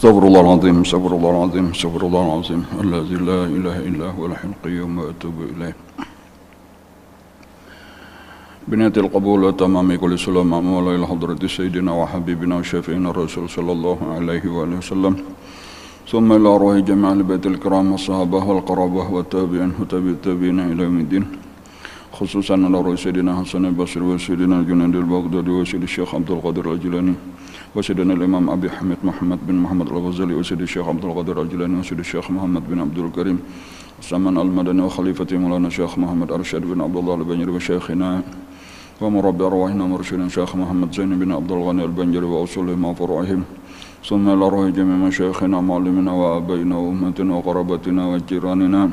Astaghfirullahaladzim, astaghfirullahaladzim, astaghfirullahaladzim. Alladzi la ilaha illa huwal hayyul qayyum wa atubu ilaih. Binatil qabul wa tamami kulli salam ma'mula ila hadrati sayyidina wa habibina wa syafi'ina rasul sallallahu alaihi wa sallam. Thumma ila ruhi jami'al baitil kiram wa sahabah wal qarabah wa tabi'in wa tabi'ina ila yaumiddin. Khususan ala ruhi sayyidina Hasan al-Basri wa sayyidina Junaid al-Baghdadi wa sayyidina Syekh Abdul Qadir al-Jilani wa sayyidina al-Imam Abi Hamid Muhammad bin Muhammad al-Ghazali wa sayyidina Syekh Abdul Qadir al-Jilani wa sayyidina Syekh Muhammad bin Abdul Karim Saman al-Madani wa khalifati Maulana Syekh Muhammad Arsyad bin Abdullah al-Banjari wa syekhina wa murabbi arwahina mursyidina Syekh Muhammad Zaini bin Abdul Ghani al-Banjari wa usulihim wa furu'ihim thumma ila ruhi jami' masyayikhina ma'alimina wa abaina wa ummatina wa qarabatina wa jiranina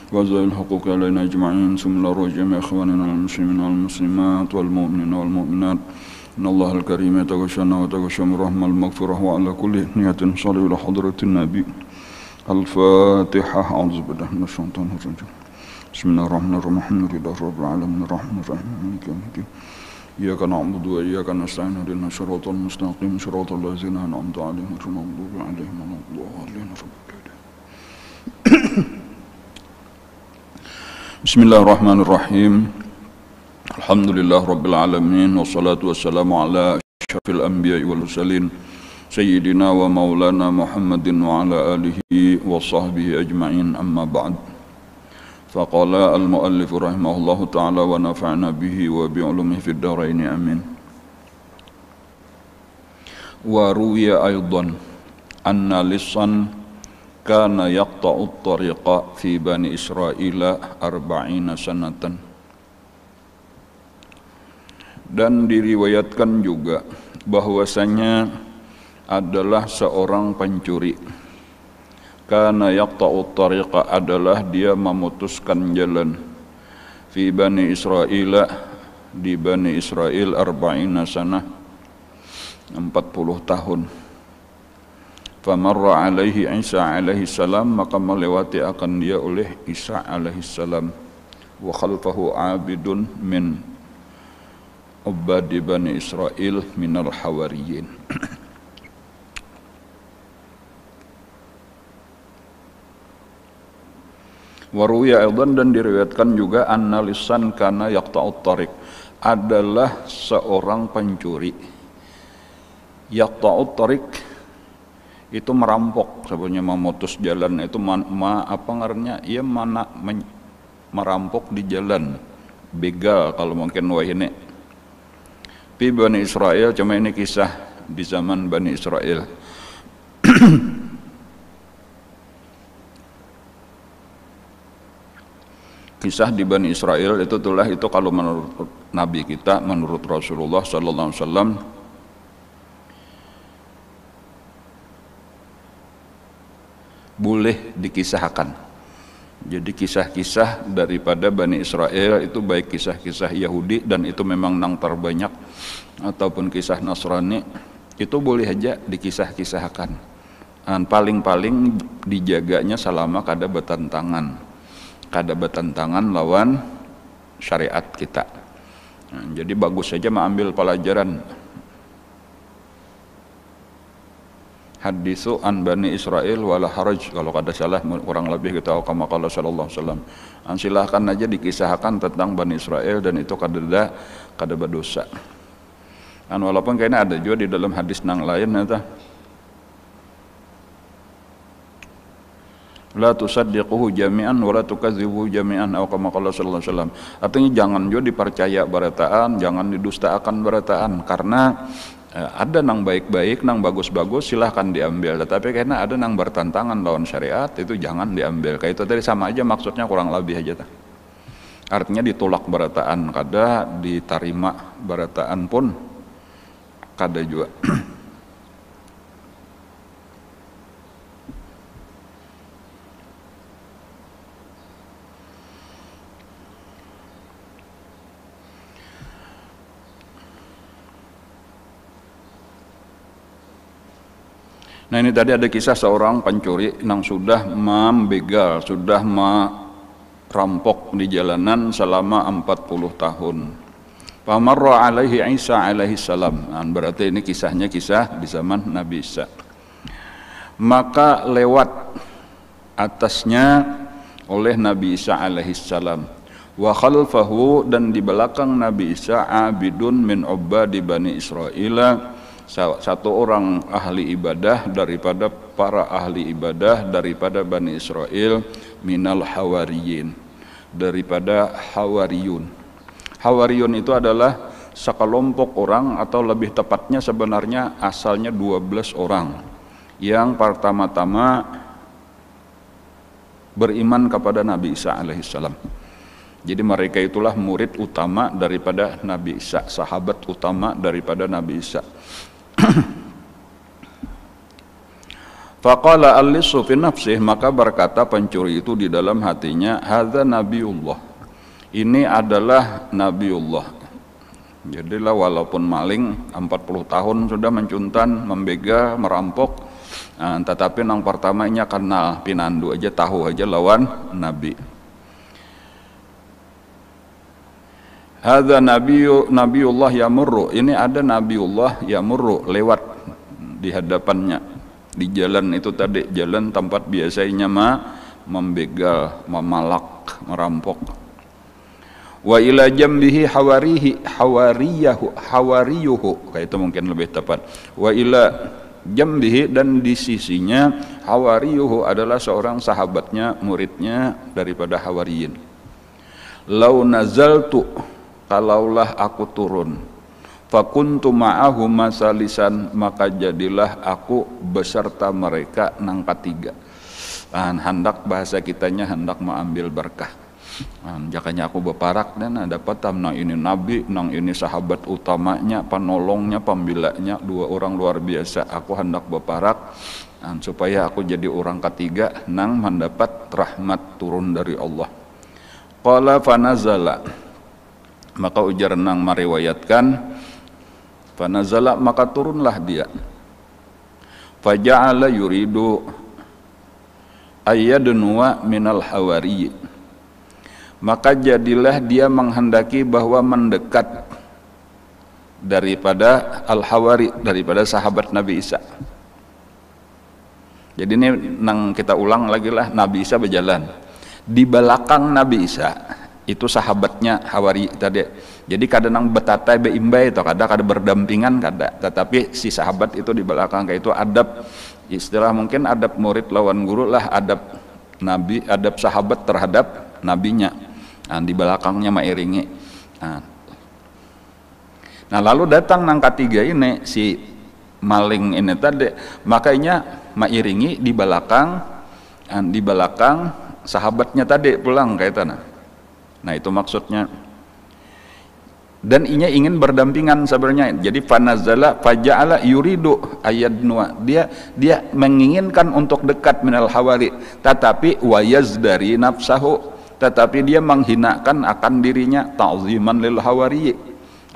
wa zail huquq alaina ajma'in thumma ila ruhi jami' ikhwanina al-muslimina wal-muslimat wal-mu'minina wal-mu'minat innallaha al-karim yataghashana wa taghasham rahmal maghfirah wa ala kulli niyatin salih ila hadratin nabi al-fatihah a'udzu billahi minasyaitonir rajim bismillahirrahmanirrahim alhamdulillahi rabbil alamin arrahmanir rahim maliki yaumiddin iyyaka na'budu wa iyyaka nasta'in ihdinas siratal mustaqim siratal ladzina an'amta 'alaihim ghairil maghdubi 'alaihim waladdallin Bismillahirrahmanirrahim alhamdulillah rabbil alamin wassalatu wassalamu ala asyrafil anbiya'i wal mursalin sayyidina wa maulana Muhammadin wa ala alihi wa sahbihi ajma'in amma ba'd. Faqala al-muallif rahimahullahu ta'ala wa nafa'na bihi wa bi'ulumihi fid dharain amin. Wa ruwiya aydan anna lisan kana yaqta'u at-tariqa fi bani Israila 40 sanatan. Dan diriwayatkan juga bahwasanya adalah seorang pencuri. Kana yaqta'u tariqa adalah dia memutuskan jalan fi bani Israila di bani Israel 40 sanah 40 tahun. Famarra alaihi Isa alaihi salam maka melewati akan dia oleh Isa alaihi salam wa khalfahu abidun min ubadi bani Israel minal hawariyin. Waruya aidan dan diriwayatkan juga anna lisan kana yaqta'ut tariq adalah seorang pencuri. Yaqta'ut tariq itu merampok, sebenarnya memutus jalan itu apa ngarannya? Ia merampok di jalan. Begal kalau mungkin wahine. Pi Bani Israel, cuma ini kisah di zaman Bani Israel. Kisah di Bani Israel itu kalau menurut Nabi kita, menurut Rasulullah sallallahu alaihi wasallam boleh dikisahkan. Jadi kisah-kisah daripada Bani Israel itu baik kisah-kisah Yahudi dan itu memang nang terbanyak ataupun kisah Nasrani itu boleh aja dikisah-kisahkan. Dan paling-paling dijaganya selama kada bertentangan lawan syariat kita. Nah, jadi bagus saja mengambil pelajaran. Hadisu an Bani Israel wala haraj, kalau kada salah kurang lebih kita kama qala sallallahu alaihi wasallam. Silahkan aja dikisahkan tentang Bani Israel dan itu kada berdosa. Walaupun kayaknya ada juga di dalam hadis nang lain eta la tusaddiquhu jami'an wa la tukadzibuhu jami'an atau kama qala sallallahu alaihi wasallam. Artinya jangan juga dipercaya barataan, jangan didustakan barataan karena ada nang baik-baik, nang bagus-bagus silahkan diambil, tetapi karena ada nang bertentangan lawan syariat itu jangan diambil. Kayak itu tadi sama aja maksudnya kurang lebih aja ta. Artinya ditolak barataan kada, diterima barataan pun kada juga. Nah ini tadi ada kisah seorang pencuri yang sudah membegal, sudah merampok di jalanan selama 40 tahun. Famarra alaihi Isa alaihi salam. Berarti ini kisahnya kisah di zaman Nabi Isa. maka lewat atasnya oleh Nabi Isa alaihissalam. Wa khalfahu, dan di belakang Nabi Isa, abidun min ubadi Bani Israil, satu orang ahli ibadah daripada para ahli ibadah daripada Bani Israel, minal hawariyin, daripada hawariyun. Hawariyun itu adalah sekelompok orang, atau lebih tepatnya sebenarnya asalnya 12 orang yang pertama-tama beriman kepada Nabi Isa alaihissalam. Jadi mereka itulah murid utama daripada Nabi Isa, sahabat utama daripada Nabi Isa. Faqala al-lissu fi nafsih, maka berkata pencuri itu di dalam hatinya, hadza nabiullah, ini adalah nabiullah. Jadilah walaupun maling 40 tahun sudah mencuntan, membega, merampok, tetapi yang pertamanya kenal pinandu aja, tahu aja lawan nabi. Hadza nabiullah yamurru, ini ada nabiullah yamurru, lewat di hadapannya di jalan itu tadi, jalan tempat biasanya membegal, memalak, merampok. Wa ila jambihi hawariyuhu, kayak itu mungkin lebih tepat. Wa ila jambihi, dan di sisinya hawariyuhu adalah seorang sahabatnya, muridnya daripada hawariyin. Lau nazaltu, kalaulah aku turun, fakuntu ma'ahu masalisan, maka jadilah aku beserta mereka nang ketiga. Hendak, bahasa kitanya hendak mengambil berkah. Jakanya aku beparak dan dapat nang ini nabi, nang ini sahabat utamanya, penolongnya, pembelanya, dua orang luar biasa. Aku hendak beparak supaya aku jadi orang ketiga nang mendapat rahmat turun dari Allah. Qala fanazala, maka ujar nang meriwayatkan, fanazala, maka turunlah dia. Faja'ala yuridu ayyadnuwa minal hawari, maka jadilah dia menghendaki bahwa mendekat daripada al-hawari, daripada sahabat Nabi Isa. Jadi ini nang kita ulang lagi lah, Nabi Isa berjalan di belakang Nabi Isa itu sahabatnya hawari tadi. Jadi kadang betatai beimbai atau kadang berdampingan kadang, tetapi si sahabat itu di belakang. Kayak itu adab, istilah mungkin adab murid lawan guru lah, adab nabi, adab sahabat terhadap nabinya. Di belakangnya mengiringi. Nah lalu datang nang ketiga ini, si maling ini tadi, makanya mengiringi di belakang sahabatnya tadi pulang kayak tanah. Nah itu maksudnya. Dan inya ingin berdampingan sebenarnya. Jadi fanazala faja'ala yuridu ayadnuwa, dia menginginkan untuk dekat minal hawari, tetapi wayazdari nafsahu, tetapi dia menghinakan akan dirinya, ta'ziman lil hawari,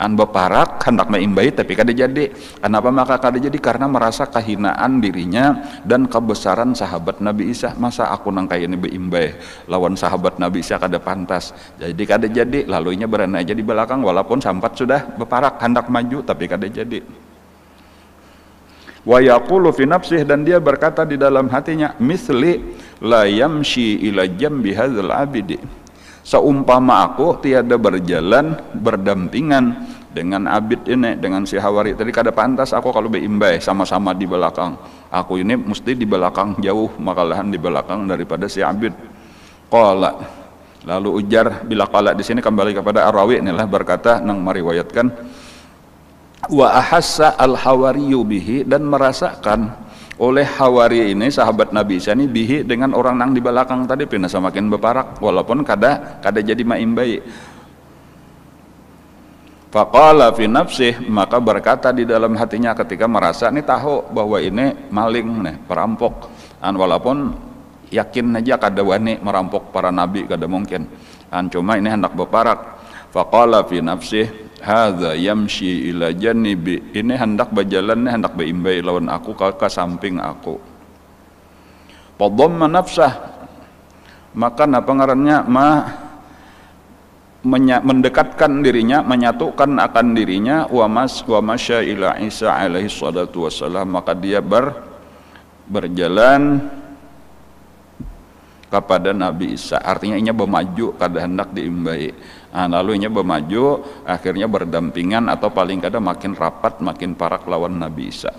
beparak hendak meimbai tapi kada jadi. Kenapa maka kada jadi? Karena merasa kehinaan dirinya dan kebesaran sahabat Nabi Isa. Masa aku nang kaya ini beimbai lawan sahabat Nabi Isa kada pantas, jadi kada jadi. Lalunya berani aja di belakang, walaupun sampat sudah beparak hendak maju tapi kada jadi. Wa yaqulu fi nafsih, dan dia berkata di dalam hatinya, misli la yamshi ila jambi hadzal abidi, seumpama aku tiada berjalan berdampingan dengan abid ini, dengan si hawari tadi, kada pantas aku kalau beimbai sama-sama di belakang. Aku ini mesti di belakang jauh, makalahan di belakang daripada si abid. Qala, lalu ujar, bila qala di sini kembali kepada Ar-Rawi inilah, berkata nang meriwayatkan, wa ahassa al-hawariyu bihi, dan merasakan oleh hawari ini sahabat Nabi Isa ini bihi dengan orang nang di belakang tadi pindah semakin beparak, walaupun kada jadi maimbai. Faqala fi nafsih, maka berkata di dalam hatinya ketika merasa ini tahu bahwa ini maling nih, perampok, walaupun yakin aja kada wani merampok para nabi, kada mungkin, cuma ini hendak beparak. Faqala fi nafsih hadza yamshi ila janibi, ini hendak berjalan, ini hendak beimbai lawan aku ke samping aku. Padhamma nafsah, maka napa ngarannya mendekatkan dirinya, menyatukan akan dirinya, wa masya ila Isa alaihi salatu wassalam, maka dia berjalan kepada Nabi Isa, artinya inya bermaju kada hendak diimbai. Lalu inya bermaju, akhirnya berdampingan atau paling kada makin rapat, makin parak lawan Nabi Isa.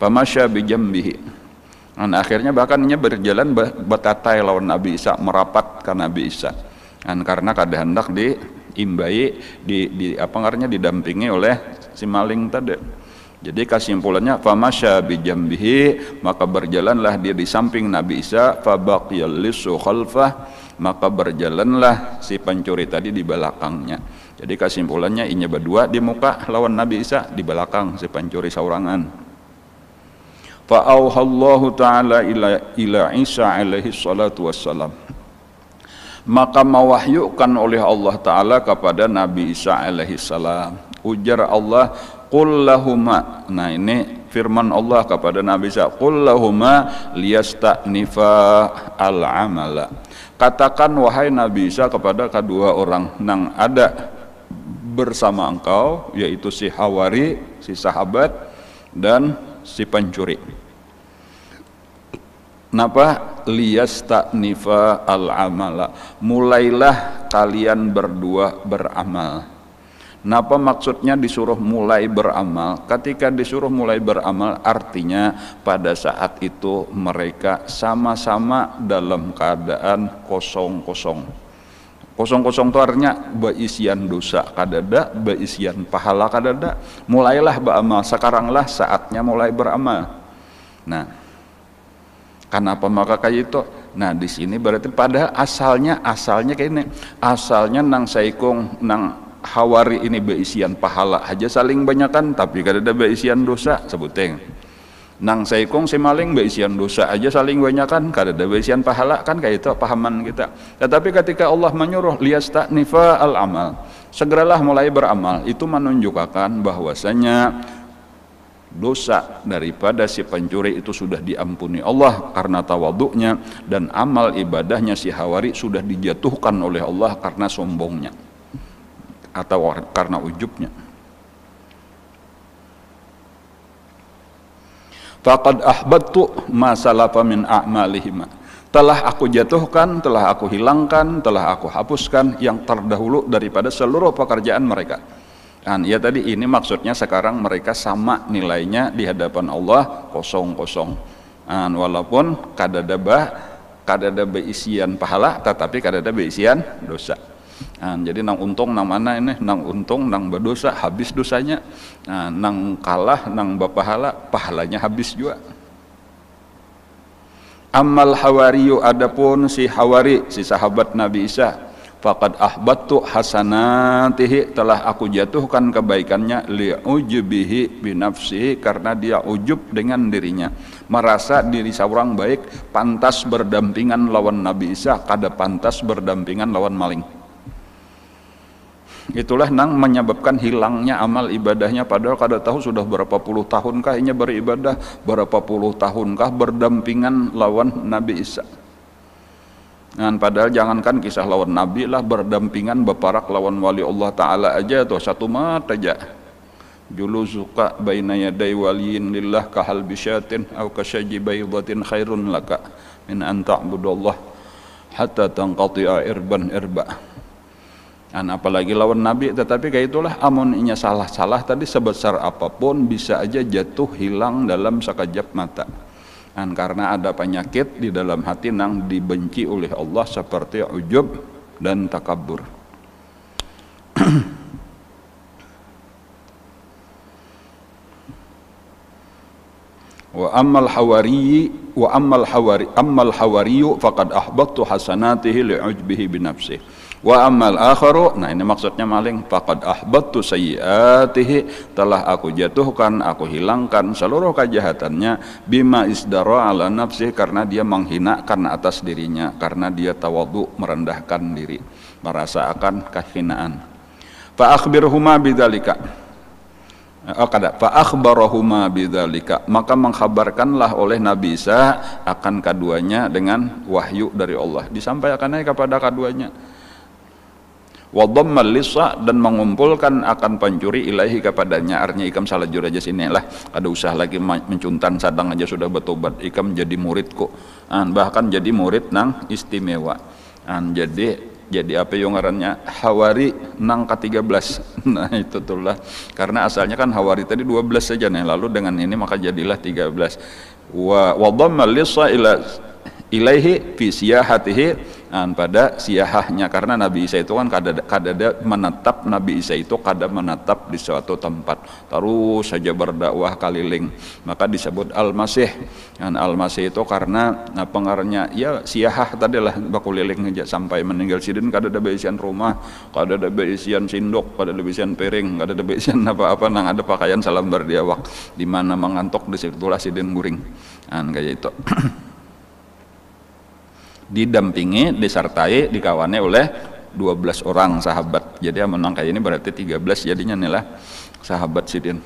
Pamasya bijambihi, akhirnya bahkan inya berjalan betatai lawan Nabi Isa, merapat ke Nabi Isa. Karena kada hendak diimbai, di apa ngarannya, didampingi oleh si maling tadi. Jadi kesimpulannya, famasya bijambihi, maka berjalanlah dia di samping Nabi Isa, fabaqiyal lisu khalfah, maka berjalanlah si pencuri tadi di belakangnya. Jadi kesimpulannya inya berdua di muka lawan Nabi Isa, di belakang si pencuri saurangan. Fa auhallahu ta'ala ila Isa alaihi salatu wassalam, maka mewahyukan oleh Allah Ta'ala kepada Nabi Isa alaihi salam. Ujar Allah, qul lahuma, nah ini firman Allah kepada Nabi Isa, qul lahuma liyasta'nifa al-amala, katakan wahai Nabi Isa kepada kedua orang nang ada bersama engkau, yaitu si Hawari, si sahabat, dan si pencuri. Napa? Liyasta'nifa al-amala, mulailah kalian berdua beramal. Napa maksudnya disuruh mulai beramal? Ketika disuruh mulai beramal, artinya pada saat itu mereka sama-sama dalam keadaan kosong-kosong. Kosong-kosong itu artinya beisian dosa kadada, beisian pahala kadada. Mulailah beramal, sekaranglah saatnya mulai beramal. Nah, kenapa maka kayak itu? Nah, di sini berarti pada asalnya kayak ini. Asalnya nang saikung nang Hawari ini beisian pahala aja saling banyakan, tapi kada ada beisian dosa sebuteng. Nang saikung si maling beisian dosa aja saling banyakan, kada ada beisian pahala, kan kayak itu pahaman kita. Tetapi ketika Allah menyuruh liyasta'nifa al-amal, segeralah mulai beramal, itu menunjukkan bahwasanya dosa daripada si pencuri itu sudah diampuni Allah karena tawaduknya, dan amal ibadahnya si Hawari sudah dijatuhkan oleh Allah karena sombongnya atau karena ujubnya. Faqad ahbattu ma salafa min a'malihima, telah aku jatuhkan, telah aku hilangkan, telah aku hapuskan yang terdahulu daripada seluruh pekerjaan mereka. Dan ya tadi ini maksudnya sekarang mereka sama nilainya di hadapan Allah, kosong-kosong. Walaupun kada ada beisian pahala, tetapi kada ada beisian dosa. Jadi nang untung nang mana ini, nang untung nang berdosa habis dosanya, nang kalah nang berpahala, pahalanya habis juga. Ammal Hawariyu, adapun si Hawari, si sahabat Nabi Isa, faqad ahbattu hasanatihi, telah aku jatuhkan kebaikannya, li'ujubihi binafsihi, karena dia ujub dengan dirinya, merasa diri seorang baik, pantas berdampingan lawan Nabi Isa, kada pantas berdampingan lawan maling. Itulah nang menyebabkan hilangnya amal ibadahnya, padahal kada tahu sudah berapa puluh tahunkah inya beribadah, berapa puluh tahunkah berdampingan lawan Nabi Isa. Padahal jangankan kisah lawan Nabi lah, berdampingan beparak lawan wali Allah Ta'ala aja tuh satu mata aja. Julusuka baina yaday waliyin lillah kahal bisyatin au kasyaji baydatin khairun laka min an ta'budallah hatta tanqati'a irban irba. Apalagi lawan Nabi, tetapi kayak itulah, amun inya salah-salah tadi sebesar apapun bisa aja jatuh hilang dalam sekejap mata. Karena ada penyakit di dalam hati nang dibenci oleh Allah seperti ujub dan takabur. Ammal hawariyu faqad ahbattu hasanatihi li'ujbihi binafsihi. Wa ammal akharu, nah ini maksudnya maling, faqad ahbattu sayyiatihi, telah aku jatuhkan, aku hilangkan seluruh kejahatannya, bima isdara ala nafsih, karena dia menghinakan atas dirinya, karena dia tawadhu, merendahkan diri, merasa akan kehinaan. Fa akhbirhuma bidzalika, fa akhbarahuma bidzalika, maka mengkhabarkanlah oleh Nabi Isa akan keduanya dengan wahyu dari Allah, disampaikannya kepada keduanya. wa dhammal lisa, dan mengumpulkan akan pencuri ilaihi kepadanya. Artinya ikam salah jur aja sini lah, ada usaha lagi mencuntan sadang aja sudah bertobat, ikam jadi muridku, bahkan jadi murid nang istimewa, jadi apa yang ngarannya Hawari nang ke-13. Nah itu tuh lah, karena asalnya kan Hawari tadi 12 saja nih, lalu dengan ini maka jadilah 13. Wa dhammal lisa ilaihi fi siyahatihi, pada siyahahnya, karena Nabi Isa itu kan kadada menetap, Nabi Isa itu kada menetap di suatu tempat, terus saja berdakwah keliling, maka disebut Al-Masih. Al-Masih itu karena pengarangnya ya siyahah tadi lah, bakuliling aja sampai meninggal sidin, kada ada beisian rumah, kada ada beisian sindok, kada ada beisian piring, kada ada beisian apa-apa, nang ada pakaian salam berdiawak, di mana mengantok di situlah sidin guring, kayak itu. Didampingi, disertai, dikawani oleh 12 orang sahabat. Jadi yang menang kayak ini berarti 13 jadinya nih lah sahabat sidin.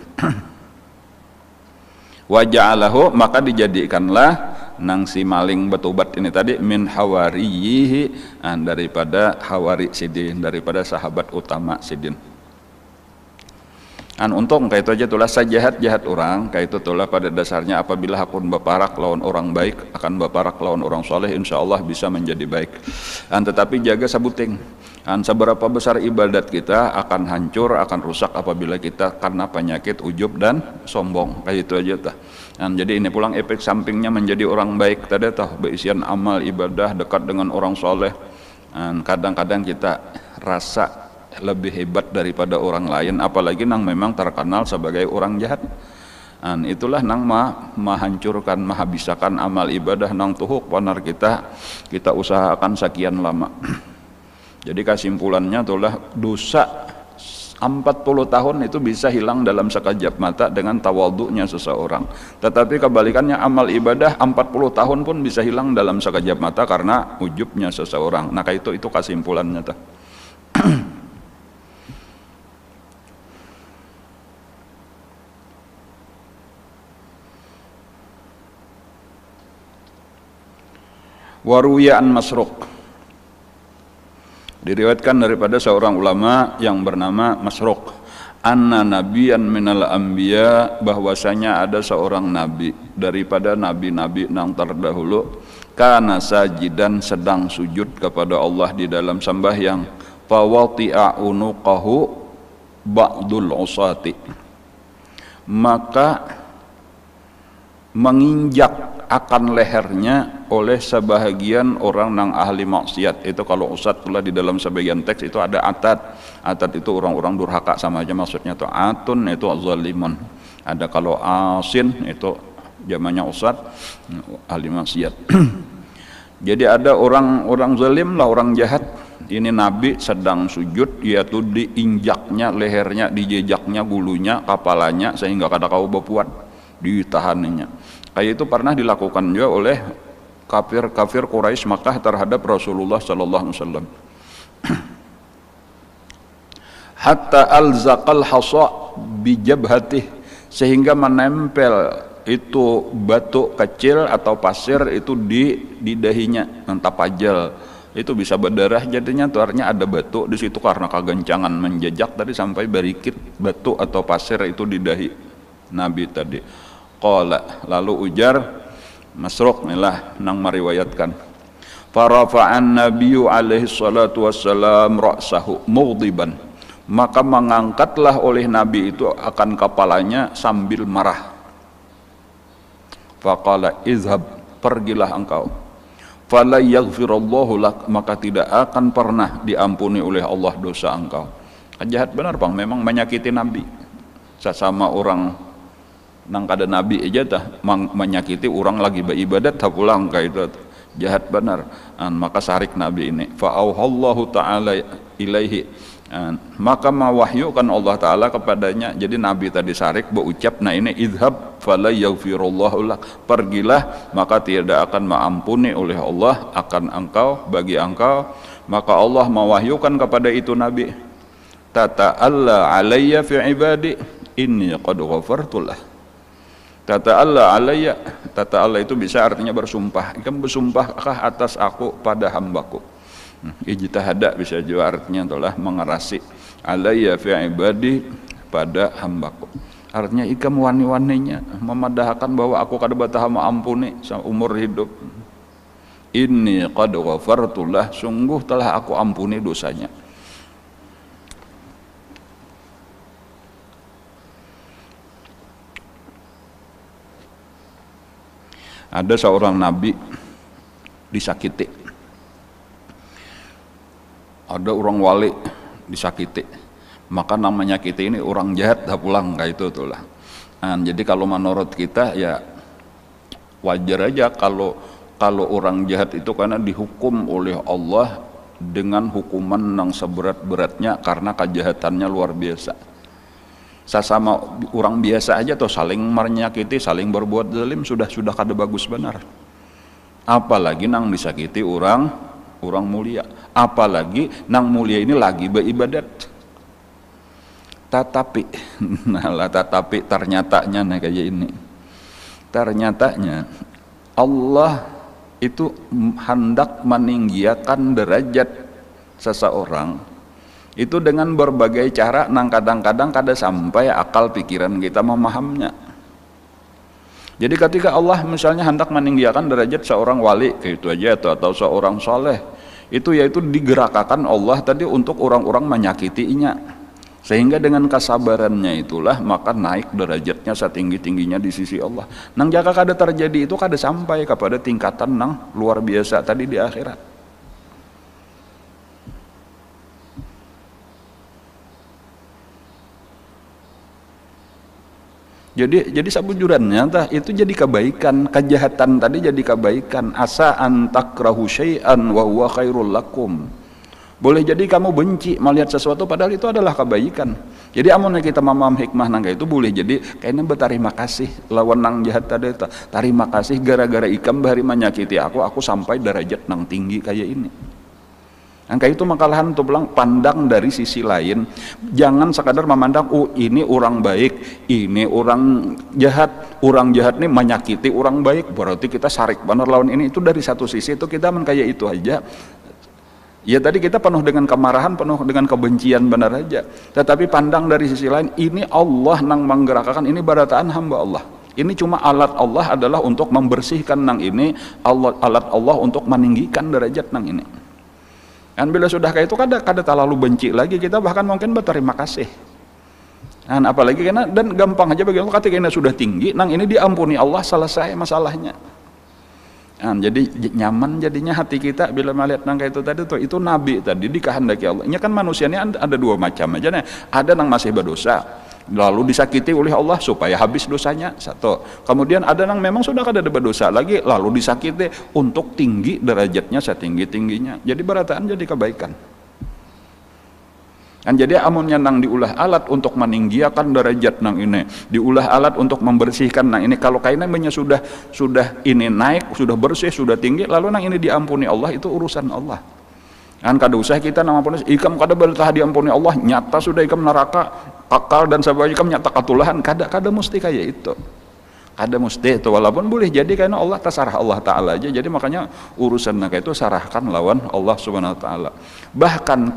Wa ja'alahu, maka dijadikanlah nang si maling betubat ini tadi min hawariyihi, daripada hawari sidin, daripada sahabat utama sidin. Untung kayak itu aja tulah sajahat orang kayak itu tulah pada dasarnya apabila hakun baparak lawan orang baik akan baparak lawan orang soleh, insya Allah bisa menjadi baik. Tetapi jaga sabuting, seberapa besar ibadat kita akan hancur, akan rusak apabila kita karena penyakit ujub dan sombong, kayak itu aja tah. Jadi ini pulang efek sampingnya menjadi orang baik tadi tah, beisian amal ibadah dekat dengan orang soleh. Kadang-kadang kita rasa lebih hebat daripada orang lain, apalagi nang memang terkenal sebagai orang jahat. Itulah nang menghancurkan, menghabiskan amal ibadah nang tuhuk panar kita usahakan sekian lama. Jadi kesimpulannya itulah dosa 40 tahun itu bisa hilang dalam sekejap mata dengan tawadhu'nya seseorang. Tetapi kebalikannya amal ibadah 40 tahun pun bisa hilang dalam sekejap mata karena ujubnya seseorang. Nah itu kesimpulannya tuh. Waruya an Masruq, diriwayatkan daripada seorang ulama yang bernama Masruq, anna nabiyan minal anbiya, bahwasanya ada seorang nabi daripada nabi-nabi nang terdahulu, kana sajidan, sedang sujud kepada Allah di dalam sembahyang, fawati'a unuqahu ba'dul usati, maka menginjak akan lehernya oleh sebahagian orang nang ahli maksiat. Itu kalau usat pula di dalam sebagian teks itu ada atad itu orang-orang durhaka, sama aja maksudnya tuh. Atun itu zalimun, ada kalau asin itu zamannya usat, ahli maksiat. Jadi ada orang zalim lah, orang jahat. Ini nabi sedang sujud, yaitu diinjaknya lehernya, dijejaknya gulunya, kepalanya, sehingga kada kau berpuat, ditahannya. Kayak itu pernah dilakukan juga oleh kafir Quraisy Makkah terhadap Rasulullah sallallahu alaihi wasallam. Hatta alzaqal hasa bi jabhatih, sehingga menempel itu batu kecil atau pasir itu di dahinya, mentapajal. Itu bisa berdarah jadinya, tuh artinya ada batu di situ karena kegencangan menjejak tadi sampai berikit batu atau pasir itu di dahi Nabi tadi. Qala, lalu ujar Masruq nilah nang meriwayatkan, farafa'an nabiyyu alaihi salatu wassalam ra'sahu mughdiban, maka mengangkatlah oleh Nabi itu akan kepalanya sambil marah. Faqala izhab, pergilah engkau, fala yaghfirullahu lak, maka tidak akan pernah diampuni oleh Allah dosa engkau. Jahat benar bang, memang menyakiti Nabi, sesama orang nang kada nabi aja tah menyakiti orang lagi beribadat tak pulang kayak itu, jahat benar. Maka sarik nabi ini, fa auhallahu taala ilaihi, maka mewahyukan Allah taala kepadanya. Jadi nabi tadi sarik berucap, nah ini idhab fala yaghfirullahu lak, pergilah maka tidak akan mengampuni oleh Allah akan engkau, bagi engkau. Maka Allah mewahyukan kepada itu nabi, tata'alla alayya fi ibadi inni qad ghafartu lah. Tata Allah alayya, tata Allah itu bisa artinya bersumpah. Kamu bersumpahkah atas aku pada hambaku? Ijtihada bisa juga artinya adalah mengerasi alayya fi ibadi pada hambaku. Artinya ikam wani-waninya memadahkan bahwa aku kada batah ampuni umur hidup. Inni qad ghafartulah, sungguh telah aku ampuni dosanya. Ada seorang nabi disakiti, ada orang wali disakiti, maka namanya kita ini orang jahat dah pulang kayak itu tuh lah. Nah, jadi kalau menurut kita ya wajar aja kalau orang jahat itu karena dihukum oleh Allah dengan hukuman yang seberat-beratnya karena kejahatannya luar biasa. Sesama orang biasa aja tuh saling menyakiti, saling berbuat zalim sudah kada bagus benar. Apalagi nang disakiti orang mulia, apalagi nang mulia ini lagi beribadat. Tetapi ternyatanya kayak ini. Ternyatanya Allah itu hendak meninggikan derajat seseorang itu dengan berbagai cara nang kadang-kadang kada sampai akal pikiran kita memahamnya. Jadi ketika Allah misalnya hendak meninggikan derajat seorang wali kayak itu aja atau seorang soleh, itu yaitu digerakkan Allah tadi untuk orang-orang menyakitinya, sehingga dengan kesabarannya itulah maka naik derajatnya setinggi-tingginya di sisi Allah. Nang jika kada terjadi itu kada sampai kepada tingkatan nang luar biasa tadi di akhirat. Jadi sabujurannya itu jadi kebaikan, kejahatan tadi jadi kebaikan. Asa an takrahu syai'an wa huwa khairul lakum. Boleh jadi kamu benci melihat sesuatu padahal itu adalah kebaikan. Jadi amun kita memaham hikmah nangga itu boleh jadi kayaknya berterima kasih lawan nang jahat tadi. Terima kasih gara-gara ikam bahari menyakiti aku sampai derajat nang tinggi kayak ini. Angka itu makalahan untuk bilang pandang dari sisi lain, jangan sekadar memandang oh ini orang baik, ini orang jahat nih menyakiti orang baik, berarti kita sarik benar lawan ini. Itu dari satu sisi itu kita kayak itu aja. Ya tadi kita penuh dengan kemarahan, penuh dengan kebencian benar aja. Tetapi pandang dari sisi lain, ini Allah nang menggerakkan, ini barataan hamba Allah. Ini cuma alat Allah adalah untuk membersihkan nang ini, alat Allah untuk meninggikan derajat nang ini. Dan bila sudah kayak itu kada terlalu benci lagi, kita bahkan mungkin berterima kasih. Dan apalagi karena dan gampang aja bagi Allah ketika ini sudah tinggi, nang ini diampuni Allah, selesai masalahnya. Dan jadi nyaman jadinya hati kita bila melihat nang kayak itu tadi tuh, itu nabi tadi dikehendaki Allah. Ini kan manusianya ada dua macam aja nih. Ada nang masih berdosa, lalu disakiti oleh Allah supaya habis dosanya, satu. Kemudian ada yang memang sudah kada ada berdosa lagi, lalu disakiti untuk tinggi derajatnya setinggi-tingginya. Jadi berataan jadi kebaikan. Dan jadi amunnya nang diulah alat untuk meninggikan derajat nang ini, diulah alat untuk membersihkan nang ini. Kalau kayaknya sudah ini naik, sudah bersih, sudah tinggi, lalu nang ini diampuni Allah, itu urusan Allah. Kan kada usah kita nama pun ikam kada bertah diampuni Allah, nyata sudah ikam neraka akal dan sebagainya, ikam nyata katulahan, kada mesti kayak itu. Kada mesti itu, walaupun boleh jadi karena Allah tasarah Allah Ta'ala aja. Jadi makanya urusan naga itu sarahkan lawan Allah Subhanahu Wa Ta'ala. Bahkan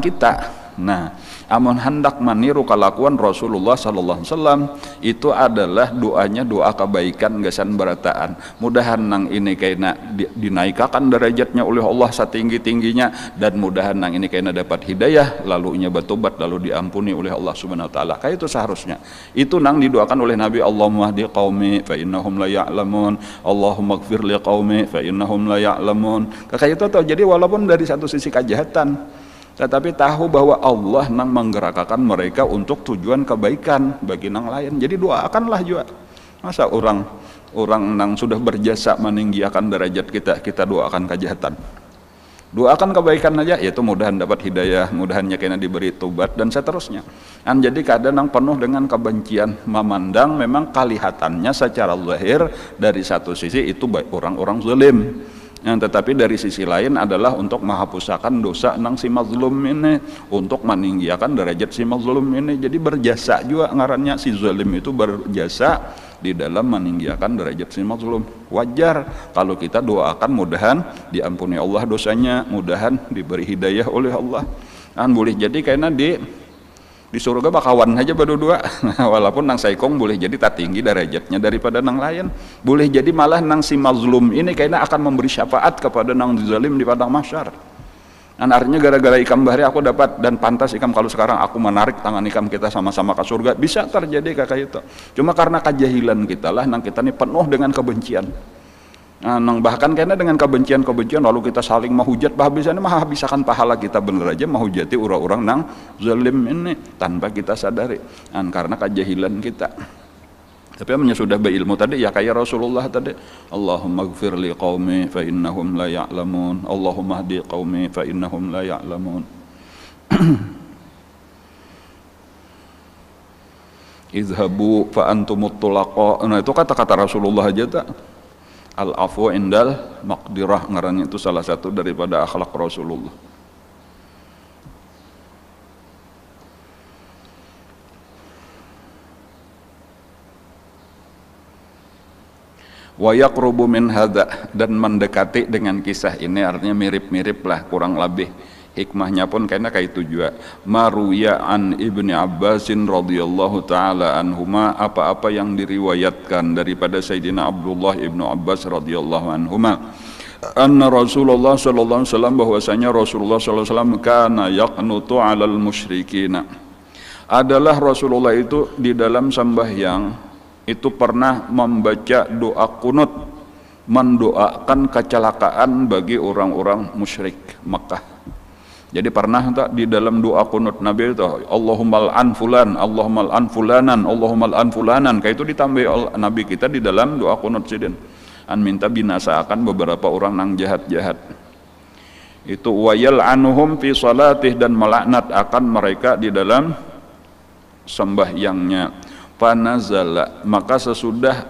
kita nah amun hendak meniru kelakuan Rasulullah Sallallahu Alaihi Wasallam, itu adalah doanya doa kebaikan gasan berataan. Mudahan nang ini kayaknya dinaikkan derajatnya oleh Allah setinggi-tingginya, dan mudahan nang ini kayaknya dapat hidayah, lalu nya bertobat, lalu diampuni oleh Allah Subhanahu Wa Taala. Kayak itu seharusnya. Itu nang didoakan oleh Nabi, Allahumma hdi qaumi fa innahum la ya'lamun, Allahumma ighfir li qaumi fa innahum la ya'lamun. Kayak itu tuh. Jadi walaupun dari satu sisi kejahatan, tetapi tahu bahwa Allah nang menggerakkan mereka untuk tujuan kebaikan bagi nang lain. Jadi doakanlah juga. Masa orang nang sudah berjasa meninggikan derajat kita doakan kejahatan. Doakan kebaikan aja, yaitu mudahan dapat hidayah, mudahannya kena diberi tobat dan seterusnya. Dan jadi kadang nang penuh dengan kebencian, memandang memang kelihatannya secara zahir dari satu sisi itu baik orang-orang zalim. Tetapi dari sisi lain adalah untuk menghapuskan dosa nang si mazlum ini, untuk meninggikan derajat si mazlum ini. Jadi berjasa juga ngarannya, si zalim itu berjasa di dalam meninggikan derajat si mazlum. Wajar kalau kita doakan mudahan diampuni Allah dosanya, mudahan diberi hidayah oleh Allah. Kan boleh jadi karena di surga bakawan aja berdua. Walaupun nang saikong boleh jadi tak tinggi derajatnya daripada nang lain. Boleh jadi malah nang si mazlum ini kayaknya akan memberi syafaat kepada nang zalim di padang mahsyar. Dan artinya gara-gara ikam bahari aku dapat, dan pantas ikam kalau sekarang aku menarik tangan ikam kita sama-sama ke surga, bisa terjadi kayak itu. Cuma karena kejahilan kita lah nang kita ini penuh dengan kebencian. Nah, nang bahkan karena dengan kebencian lalu kita saling menghujat, bahbisannya menghabiskan pahala kita bener aja menghujati orang-orang nang zalim ini tanpa kita sadari. Dan karena kejahilan kita. Tapi namanya sudah berilmu tadi ya kayak Rasulullah tadi, Allahumma gfir li qaumi fa innahum la ya'lamun, Allahumma hdi qaumi fa innahum la ya'lamun. Izhabu fa antumut tulaqa. Nah itu kata-kata Rasulullah aja tak. Al-afu indal maqdirah, ngarannya itu salah satu daripada akhlak Rasulullah. Wa yaqrubu min hadza, dan mendekati dengan kisah ini, artinya mirip-mirip lah kurang lebih. Hikmahnya pun kayaknya kayak itu juga. Maruya an Ibni Abbasin radhiyallahu taala anhuma, apa-apa yang diriwayatkan daripada Sayyidina Abdullah ibnu Abbas radhiyallahu anhuma, anna Rasulullah sallallahu alaihi wasallam, bahwasanya Rasulullah sallallahu alaihi wasallam kana yaqnutu 'alal musyrikina, adalah Rasulullah itu di dalam sembahyang itu pernah membaca doa kunut, mendoakan kecelakaan bagi orang-orang musyrik Makkah. Jadi pernah tak di dalam doa kunut Nabi itu, Allahumma al'an fulan, Allahumma al'an fulanan, Allahumma al'an fulanan, kayak itu ditambah Nabi kita di dalam doa kunut sidin, an minta binasakan beberapa orang nang jahat-jahat. Itu wayal anuhum fi salatih, dan melaknat akan mereka di dalam sembahyangnya. Panazala, maka sesudah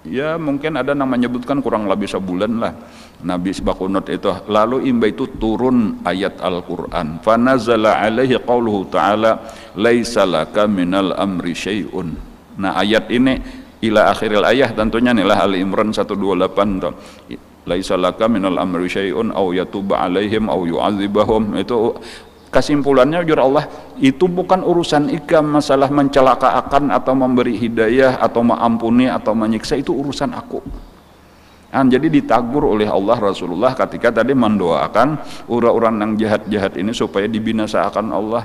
ya mungkin ada yang menyebutkan kurang lebih sebulan lah Nabi bakunut itu, lalu imba itu turun ayat Al-Quran, fanazala alaihi qauluhu ta'ala laisa laka minal amri syai'un. Nah ayat ini ila akhiril ayat tentunya inilah Ali Imran 128 tuh. Laisa laka minal amri syai'un au yatuba alaihim au yu'adzibahum, itu kesimpulannya jujur Allah, itu bukan urusan ikam masalah mencelakakan atau memberi hidayah atau mengampuni atau menyiksa, itu urusan aku. Jadi ditagur oleh Allah Rasulullah ketika tadi mendoakan orang-orang yang jahat-jahat ini supaya dibinasakan Allah.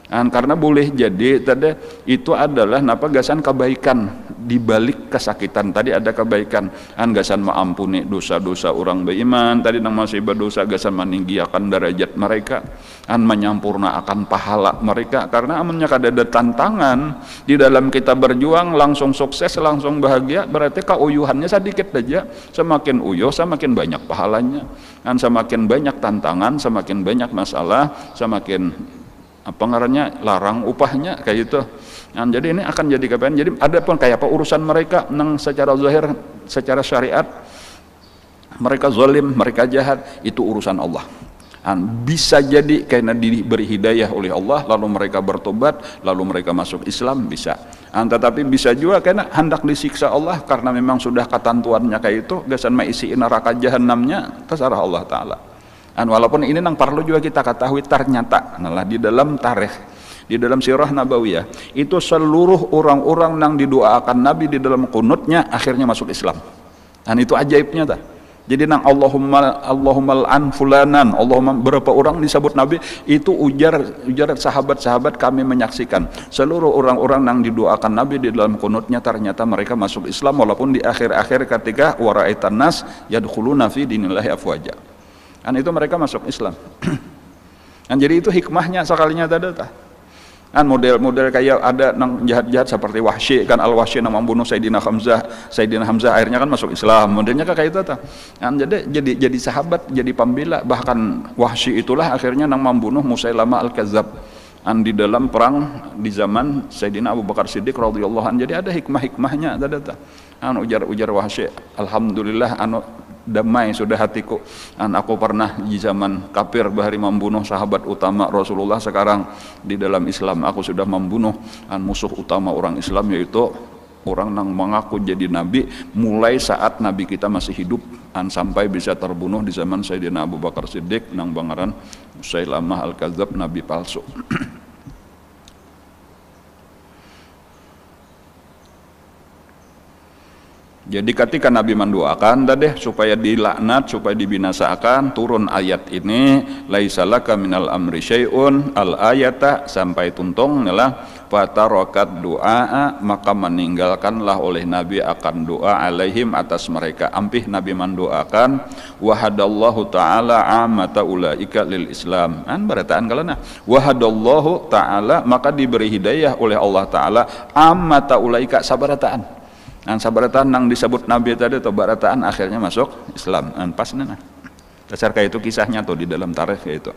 Karena boleh jadi tadi itu adalah gasan kebaikan di balik kesakitan tadi, ada kebaikan. Gasan mengampuni dosa-dosa orang beriman tadi yang masih berdosa, gasan meninggikan derajat mereka, menyampurnakan pahala mereka. Karena amannya ada tantangan di dalam kita berjuang langsung sukses langsung bahagia, berarti keuyuhannya sedikit aja. Semakin uyuh semakin banyak pahalanya, semakin banyak tantangan, semakin banyak masalah, semakin apa ngarannya larang upahnya kayak gitu. Jadi ini akan jadi kepan. Jadi ada pun kayak apa urusan mereka nang secara zahir, secara syariat mereka zalim, mereka jahat, itu urusan Allah. Bisa jadi karena diberi hidayah oleh Allah lalu mereka bertobat, lalu mereka masuk Islam, bisa. Tetapi bisa juga karena hendak disiksa Allah karena memang sudah ketentuannya kayak itu, gasan maisi neraka jahanamnya terserah Allah Ta'ala. Walaupun ini nang perlu juga kita ketahui, ternyata di dalam tarikh, di dalam sirah nabawiyah itu seluruh orang-orang nang didoakan Nabi di dalam kunutnya akhirnya masuk Islam. Dan itu ajaibnya tak. Jadi nang Allahumma al'an fulanan, Allahumma, berapa orang disebut Nabi itu ujar sahabat-sahabat kami menyaksikan seluruh orang-orang nang didoakan Nabi di dalam kunutnya ternyata mereka masuk Islam, walaupun di akhir-akhir ketika waraitan nas yadkhuluna fi dinillahi afwaja. Itu mereka masuk Islam. Jadi itu hikmahnya sekalinya tadi tah. Model-model kayak ada nang jahat-jahat seperti Wahsy kan, Al-Wahsy nang membunuh Sayyidina Hamzah akhirnya kan masuk Islam. Modelnya kayak itu tah. Jadi sahabat, jadi pembela, bahkan Wahsy itulah akhirnya nang membunuh Musailamah Al-Kadzdzab di dalam perang di zaman Sayyidina Abu Bakar Siddiq radhiyallahu anhu. Jadi ada hikmah-hikmahnya tadi tah. Ujar Wahsy, alhamdulillah damai sudah hatiku. Aku pernah di zaman kafir bahari membunuh sahabat utama Rasulullah, sekarang di dalam Islam aku sudah membunuh musuh utama orang Islam yaitu orang nang mengaku jadi nabi mulai saat nabi kita masih hidup sampai bisa terbunuh di zaman Sayyidina Abu Bakar Siddiq nang bangaran Musailamah al-Kadzab, nabi palsu. Jadi ketika Nabi mendoakan tadi supaya dilaknat, supaya dibinasakan, turun ayat ini, laisalaka minal amri syai'un, al ayata sampai tuntung adalah fatarakat doa, maka meninggalkanlah oleh Nabi akan doa alaihim atas mereka. Ampih Nabi mendoakan wahadallahu taala amata ulaika lil Islam. Barataan kalana wahadallahu taala, maka diberi hidayah oleh Allah taala amata ulaika sabarataan. Sabarataan yang disebut Nabi tadi atau barataan akhirnya masuk Islam. Pas nana. Dasar kayak itu kisahnya tuh di dalam tarikh kayak itu.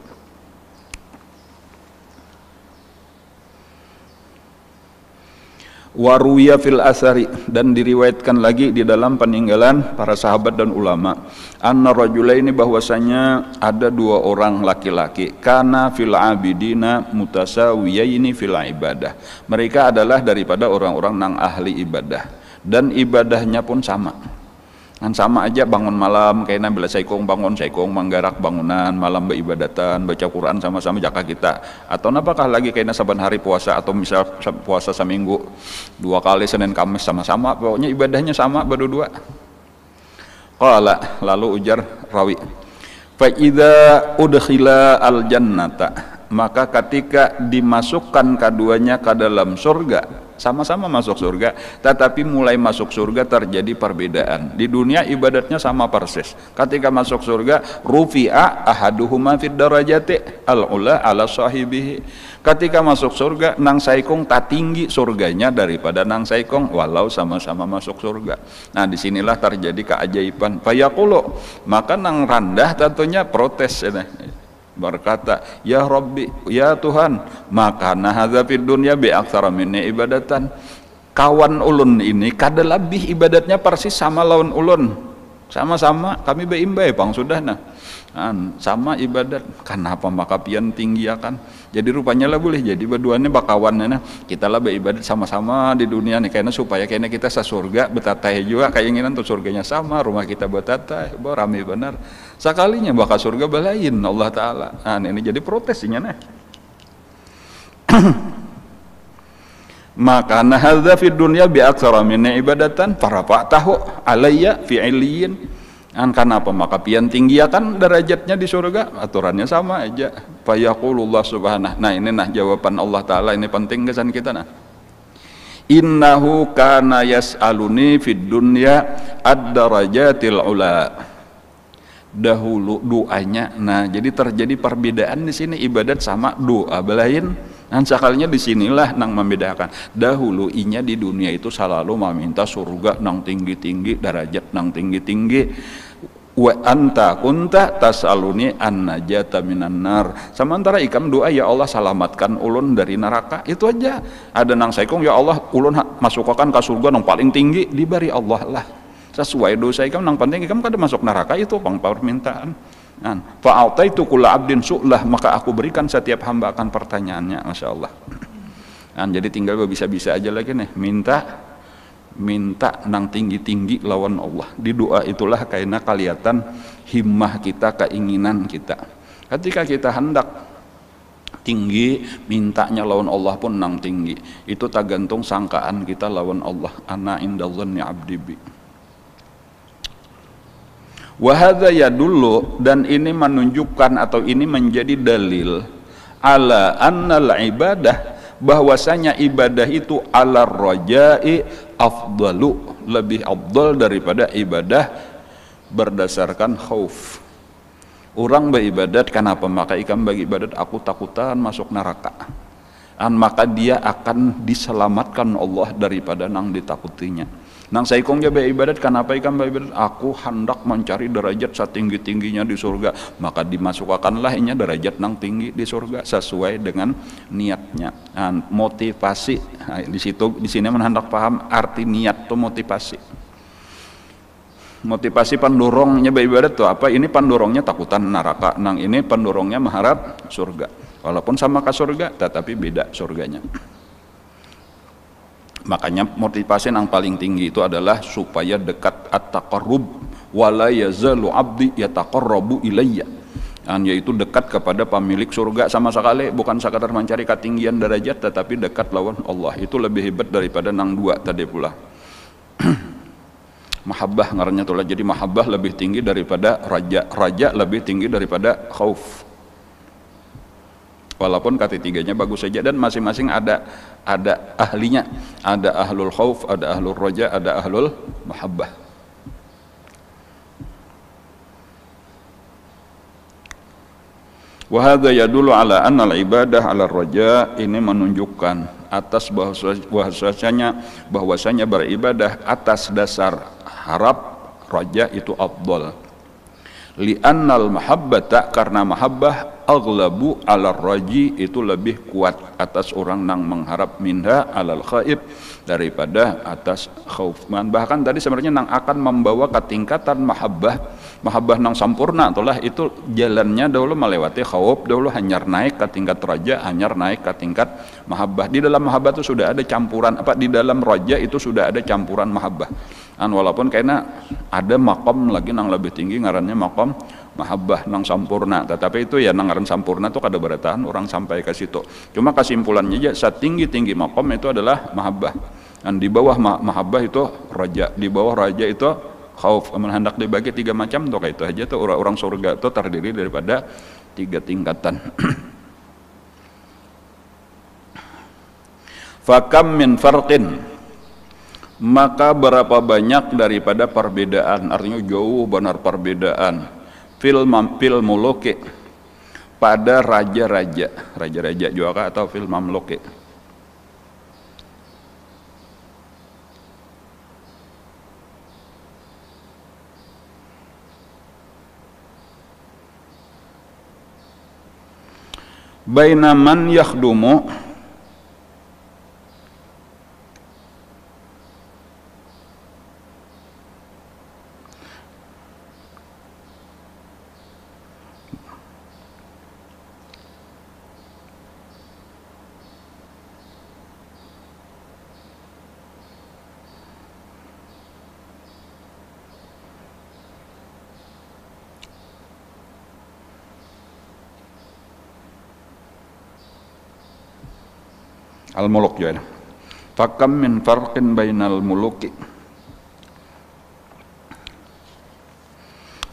Waruya fil asari, dan diriwayatkan lagi di dalam peninggalan para sahabat dan ulama, anna rajulaini, bahwasanya ada dua orang laki-laki, kana fil abidina mutasawiyaini fil ibadah. Mereka adalah daripada orang-orang nang ahli ibadah dan ibadahnya pun sama. Kan sama aja bangun malam kayaknya bila saikong bangun saikong manggarak bangunan malam beribadatan baca Quran sama-sama jaka kita, atau apakah lagi kayaknya saban hari puasa atau misal puasa seminggu 2 kali Senin Kamis sama-sama, pokoknya ibadahnya sama berdua. Qala, lalu ujar rawi, fa idza udkhila al jannata, maka ketika dimasukkan keduanya ke dalam surga, sama-sama masuk surga, tetapi mulai masuk surga terjadi perbedaan. Di dunia ibadatnya sama persis. Ketika masuk surga, rufi'a ahaduhuma fid darajati al-ula ala sahibihi. Ketika masuk surga, nang saikong tak tinggi surganya daripada nang saikong, walau sama-sama masuk surga. Nah, disinilah terjadi keajaiban. Fayaqulu, maka nang randah tentunya protes ya. Berkata, ya Rabbi, ya Tuhan, maka hadza fid dunya bi aktsara minni ibadatan. Kawan ulun ini kada lebih ibadatnya persis sama lawan ulun. Sama-sama kami beimbai pang sudah nah. Sama ibadat. Kenapa maka pian tinggi akan? Jadi rupanya lah boleh jadi berduanya bakawan nah. Kita lah beribadat sama-sama di dunia nih karena supaya kayaknya kita sasurga betatai juga keinginan tuh surganya sama, rumah kita betatai, rame benar. Sekalinya bakal surga balain Allah taala. Ini jadi protesnya nah. Maka hadza fid dunya bi aktsara min ibadatan farafa'tahu alayya fi illiyin. Kenapa maka pian tinggi akan derajatnya di surga, aturannya sama aja. Fa yaqulullah subhanahu. Nah, ini nah jawaban Allah taala, ini penting kesan kita nah. Innahu kana yas'aluni fid dunya ad-darajatil ula. Dahulu doanya. Nah, jadi terjadi perbedaan di sini, ibadat sama doa belain. Sekalinya disinilah nang membedakan. Dahulu inya di dunia itu selalu meminta surga nang tinggi-tinggi, derajat nang tinggi-tinggi. Wa anta kunta tasaluni an najata minan nar. Sementara ikam doa, ya Allah selamatkan ulun dari neraka. Itu aja. Ada nang saikong, ya Allah ulun masukkan ke surga nang paling tinggi, diberi Allah lah. Sesuai dosa ikam nang penting ikam kada masuk neraka, itu permintaan. Fa'ataitu kulla abdin su'lah, maka aku berikan setiap hamba akan pertanyaannya. Masya Allah. Jadi tinggal bisa-bisa aja lagi nih, minta nang tinggi-tinggi lawan Allah. Di doa itulah kayaknya kelihatan himmah kita, keinginan kita. Ketika kita hendak tinggi, mintanya lawan Allah pun nang tinggi. Itu tergantung sangkaan kita lawan Allah. Ana indadhanni abdi bi. Wahada ya dulu, dan ini menunjukkan atau ini menjadi dalil ala annal ibadah, bahwasanya ibadah itu ala rajai afdalu, lebih afdal daripada ibadah berdasarkan khauf. Orang beribadat kenapa? Maka ikam bagi ibadat aku takutan masuk neraka. Maka dia akan diselamatkan Allah daripada nang ditakutinya. Nang saikong dia beribadat, kenapa ikam beribadat? Aku hendak mencari derajat setinggi-tingginya di surga, maka dimasukkanlah inya derajat nang tinggi di surga sesuai dengan niatnya. Motivasi di situ, di sini hendak paham arti niat itu motivasi. Motivasi pendorongnya beribadat tuh apa? Ini pendorongnya takutan neraka, nang ini pendorongnya mengharap surga. Walaupun sama ke surga, tetapi beda surganya. Makanya motivasi yang paling tinggi itu adalah supaya dekat at-taqarrub wala yazalu abdi yataqarrabu ilayya, yaitu dekat kepada pemilik surga sama sekali, bukan sekadar mencari ketinggian derajat tetapi dekat lawan Allah. Itu lebih hebat daripada nang dua tadi pula. Mahabbah ngarannya tulah. Jadi mahabbah lebih tinggi daripada raja lebih tinggi daripada khauf. Walaupun ketiganya bagus saja dan masing-masing ada ahlinya. Ada ahlul khauf, ada ahlul raja, ada ahlul mahabbah. Wa hadza yadullu ala anna al-ibadah ala raja, ini menunjukkan atas bahwasanya beribadah atas dasar harap raja itu afdal. Li'annal mahabbata, karena mahabbah aghlabu ala raji, itu lebih kuat atas orang nang mengharap, minha alal khaib, daripada atas khaufman. Bahkan tadi sebenarnya nang akan membawa ke tingkatan mahabbah nang sampurna itulah itu jalannya dahulu melewati khauf, dahulu hanyar naik ke tingkat raja, hanyar naik ke tingkat mahabbah. Di dalam mahabbah itu sudah ada campuran di dalam raja itu sudah ada campuran mahabbah. Walaupun kayaknya ada makom lagi nang lebih tinggi ngarannya makom mahabbah nang sampurna, tetapi itu ya nang ngaran sampurna tuh kada bertahan orang sampai ke situ. Cuma kesimpulannya aja setinggi-tinggi makom itu adalah mahabbah. Dan di bawah mahabbah itu raja, di bawah raja itu khauf. Hendak dibagi 3 macam tuh kayak itu aja tuh. Orang surga itu terdiri daripada 3 tingkatan. Fakam min farqin, maka berapa banyak daripada perbedaan, artinya jauh benar perbedaan fil muluki, pada raja-raja juga atau fil mamluki. Baina man yakhdumu, al-muluk ya. Fakam min farqin bainal muluki.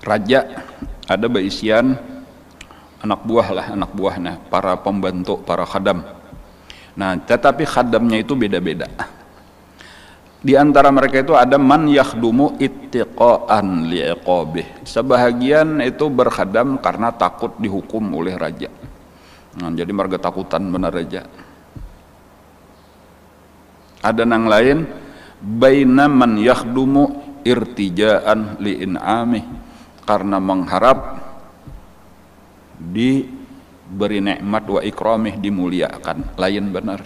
Raja ada berisian anak buahnya, para pembantu, para khadam. Nah, tetapi khadamnya itu beda-beda. Di antara mereka itu ada man yakhdumu ittiqaan li'iqabih. Sebahagian itu berkhadam karena takut dihukum oleh raja. Nah, jadi mereka takutan benar raja. Ada nang lain baina man yakhdumu irtijaan li'in'amih, karena mengharap diberi nikmat wa ikramih, dimuliakan, lain benar.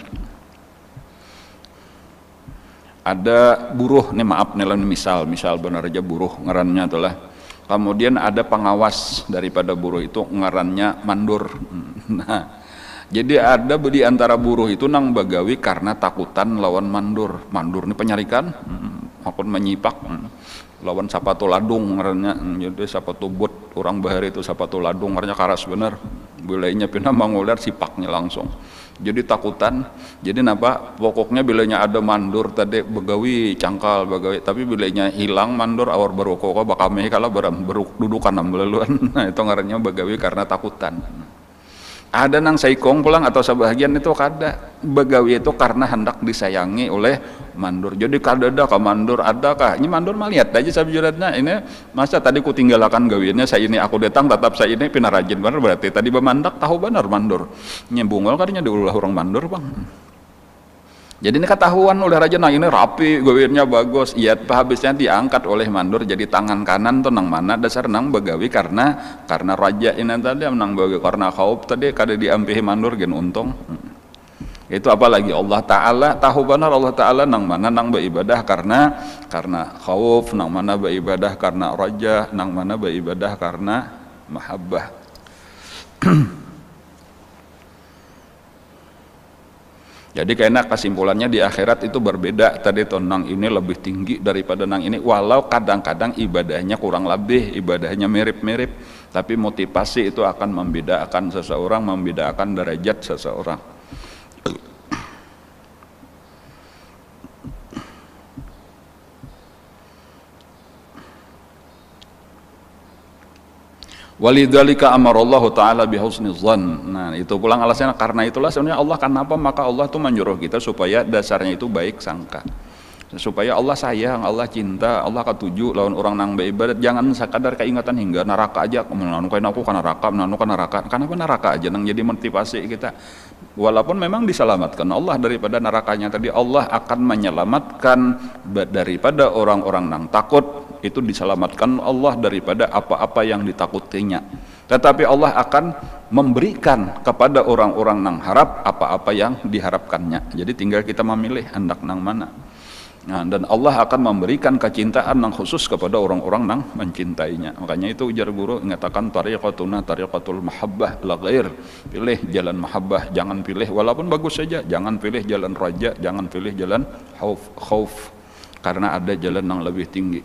Ada buruh nih, maaf nih misal benar aja buruh ngarannya itulah. Kemudian ada pengawas daripada buruh itu ngarannya mandur. Nah, jadi ada di antara buruh itu nang bagawi karena takutan lawan mandur. Mandur ini penyarikan, maupun menyipak, lawan sapatu ladung ngarannya. Jadi sapatu but orang bahari itu sapatu ladung ngarannya karas bener. Bilainya pindah mangular sipaknya langsung. Jadi takutan. Jadi napa pokoknya bilainya ada mandur tadi begawi cangkal begawi, tapi bilainya hilang mandur awar baru kok bakal meh kalau dudukan ambelaluan. Nah, itu ngarannya begawi karena takutan. Ada nang saikong pulang atau sebahagian itu kada begawi itu karena hendak disayangi oleh mandur. Jadi kada ada mandur, adakah ini mandur mah lihat aja sabjuratnya ini masa tadi ku tinggalkan gawiannya saya ini aku datang tetap saya ini pina rajin benar, berarti tadi bemandak tahu benar mandur nyembungol kadinya diulah orang mandur bang. Jadi ini ketahuan oleh raja, nah ini rapi, gawirnya bagus, iya habisnya diangkat oleh mandur jadi tangan kanan tuh nang mana dasar nang begawi karena raja ini tadi nang begawi karena khauf tadi kada diampihi mandur gen untung. Itu apalagi Allah Ta'ala tahu benar, Allah Ta'ala nang mana nang beribadah karena khauf, nang mana beribadah karena raja, nang mana beribadah karena mahabbah. Jadi kayaknya kesimpulannya di akhirat itu berbeda. Tadi tuh nang ini lebih tinggi daripada nang ini, walau kadang-kadang ibadahnya kurang lebih, ibadahnya mirip-mirip, tapi motivasi itu akan membedakan seseorang, membedakan derajat seseorang. Walidzalika amarallahu ta'ala bihusniz dzan. Nah, itu pulang alasannya, karena itulah sebenarnya Allah kenapa maka Allah tuh menyuruh kita supaya dasarnya itu baik sangka. Supaya Allah sayang, Allah cinta, Allah ketuju lawan orang nang beribadat, jangan sekadar keingatan hingga neraka aja. Menanukan aku kan neraka. Kenapa neraka aja nang jadi motivasi kita? Walaupun memang diselamatkan Allah daripada nerakanya tadi, Allah akan menyelamatkan daripada orang-orang nang takut, itu diselamatkan Allah daripada apa-apa yang ditakutinya. Tetapi Allah akan memberikan kepada orang-orang nang harap apa-apa yang diharapkannya. Jadi tinggal kita memilih hendak nang mana. Nah, dan Allah akan memberikan kecintaan nang khusus kepada orang-orang nang mencintainya. Makanya itu ujar guru mengatakan tariqatuna tariqatul mahabbah la ghair. Pilih jalan mahabbah, jangan pilih walaupun bagus saja, jangan pilih jalan raja, jangan pilih jalan khauf. Karena ada jalan yang lebih tinggi.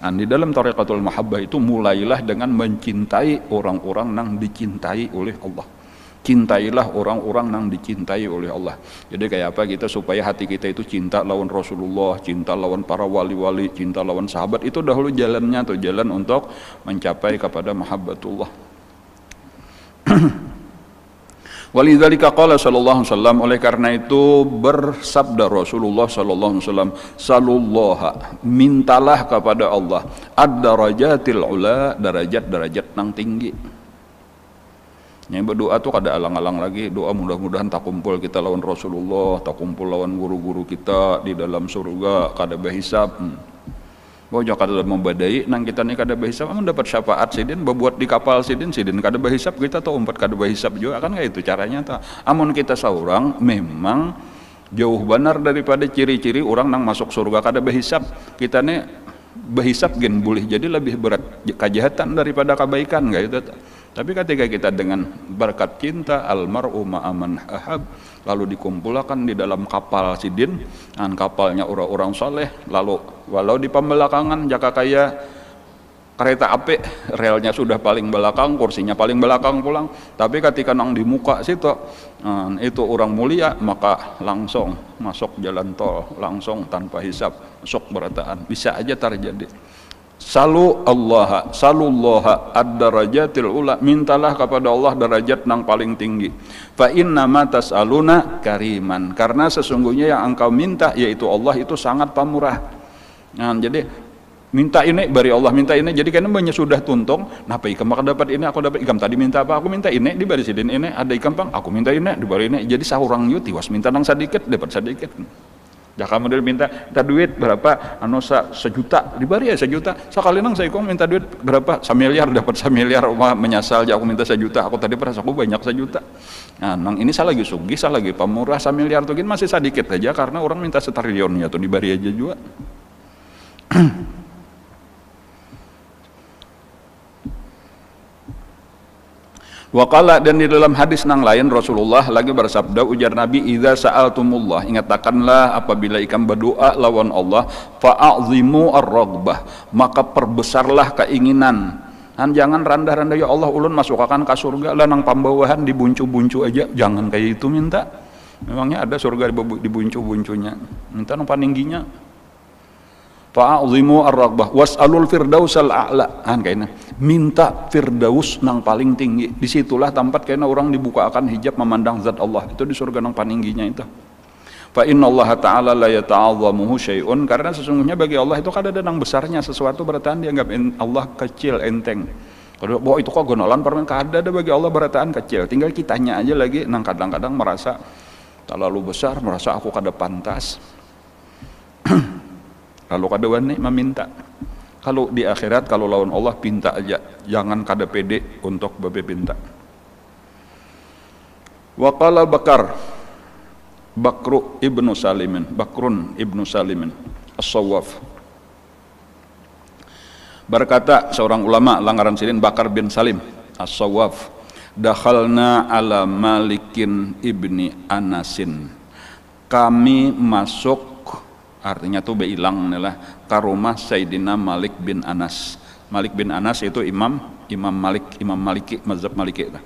Nah, di dalam tariqatul mahabbah itu mulailah dengan mencintai orang-orang yang dicintai oleh Allah. Cintailah orang-orang yang dicintai oleh Allah. Jadi kayak apa kita supaya hati kita itu cinta lawan Rasulullah, cinta lawan para wali-wali, cinta lawan sahabat, itu dahulu jalannya tuh, jalan untuk mencapai kepada mahabbatullah. Walidzalika qala sallallahu alaihi wasallam, oleh karena itu bersabda Rasulullah sallallahu alaihi wasallam, salullaha, mintalah kepada Allah ad-darajatil ula, derajat-derajat nang tinggi. Yang berdoa tuh kada alang-alang lagi, doa mudah-mudahan tak kumpul kita lawan Rasulullah, tak kumpul lawan guru-guru kita di dalam surga, kada berhisab. Bojo kada membadai nang kita nih kada berhisab, amun dapat syafaat sidin, berbuat di kapal sidin kada berhisab, kita tuh umpat kada berhisab juga kan kayak itu caranya ta. Amun kita seorang memang jauh benar daripada ciri-ciri orang nang masuk surga kada berhisab. Kita nih berhisab gen boleh jadi lebih berat kejahatan daripada kebaikan kayak itu. Tapi ketika kita dengan berkat cinta almar'u ma'aman ahab, lalu dikumpulkan di dalam kapal sidin, dan kapalnya orang-orang soleh, lalu walau di pembelakangan jaka kaya kereta api, relnya sudah paling belakang, kursinya paling belakang pulang, tapi ketika nang di muka situ itu orang mulia, maka langsung masuk jalan tol, langsung tanpa hisab, masuk berataan, bisa aja terjadi. Salullaha ad-darajatil ula, mintalah kepada Allah derajat nang paling tinggi. Fa inna ma tas'aluna kariman, karena sesungguhnya yang engkau minta yaitu Allah itu sangat pemurah. Nah, jadi minta ini bari Allah, minta ini, jadi karena banyak sudah tuntung, napa ikam maka dapat ini, aku dapat ikam tadi minta apa, aku minta ini, di bari sidin ini ada ikam pang, aku minta ini, di bari ini, jadi saurang yu tiwas minta nang sedikit dapat sedikit. Jaka model minta duit berapa, anu sejuta, dibari ya sejuta. Sekali nang saya minta duit berapa, 1 miliar dapat 1 miliar, menyesal aku minta sejuta, aku tadi pernah aku banyak sejuta. Nah, nang ini saya lagi sugih, saya lagi pemurah 1 miliar tuh masih sedikit aja karena orang minta 1 triliun ya tuh dibari aja juga. Waqala, dan di dalam hadis nang lain Rasulullah lagi bersabda, ujar Nabi, idza sa'altumullah, ingatkanlah apabila ikam berdoa lawan Allah, fa'azimu ar-raghbah, maka perbesarlah keinginan. Dan jangan rendah-rendah, ya Allah ulun masukkan ke surga lah nang pambawahan dibuncu-buncu aja, jangan kayak itu minta. Memangnya ada surga dibuncu-buncunya, minta nang paningginya. Fa'azimu ar-raghbah was'alul firdausal a'la, kan kayaknya minta firdaus nang paling tinggi, disitulah tempat kayaknya orang dibukakan hijab memandang zat Allah, itu di surga nang paningginya itu. Fa innallaha ta'ala la yata'azzamuhu syai'un, karena sesungguhnya bagi Allah itu kada ada nang besarnya sesuatu, berarti dianggap Allah kecil, enteng. Kalau bahwa itu kok gonolan permen, kada ada bagi Allah berataan kecil, tinggal kitanya aja lagi nang kadang-kadang merasa terlalu besar, merasa aku kada pantas. Kalau kada wani meminta. Kalau di akhirat, kalau lawan Allah pinta aja, jangan kada pede untuk babe pinta. Wa qala Bakrun ibnu Salimin as-Sawwaf, berkata seorang ulama langaran sidin Bakar bin Salim as-Sawwaf, dakhalna ala Malikin ibni Anasin, kami masuk, artinya tuh beilang nih lah, ke rumah Sayyidina Malik bin Anas. Malik bin Anas itu imam Maliki, mazhab Maliki lah.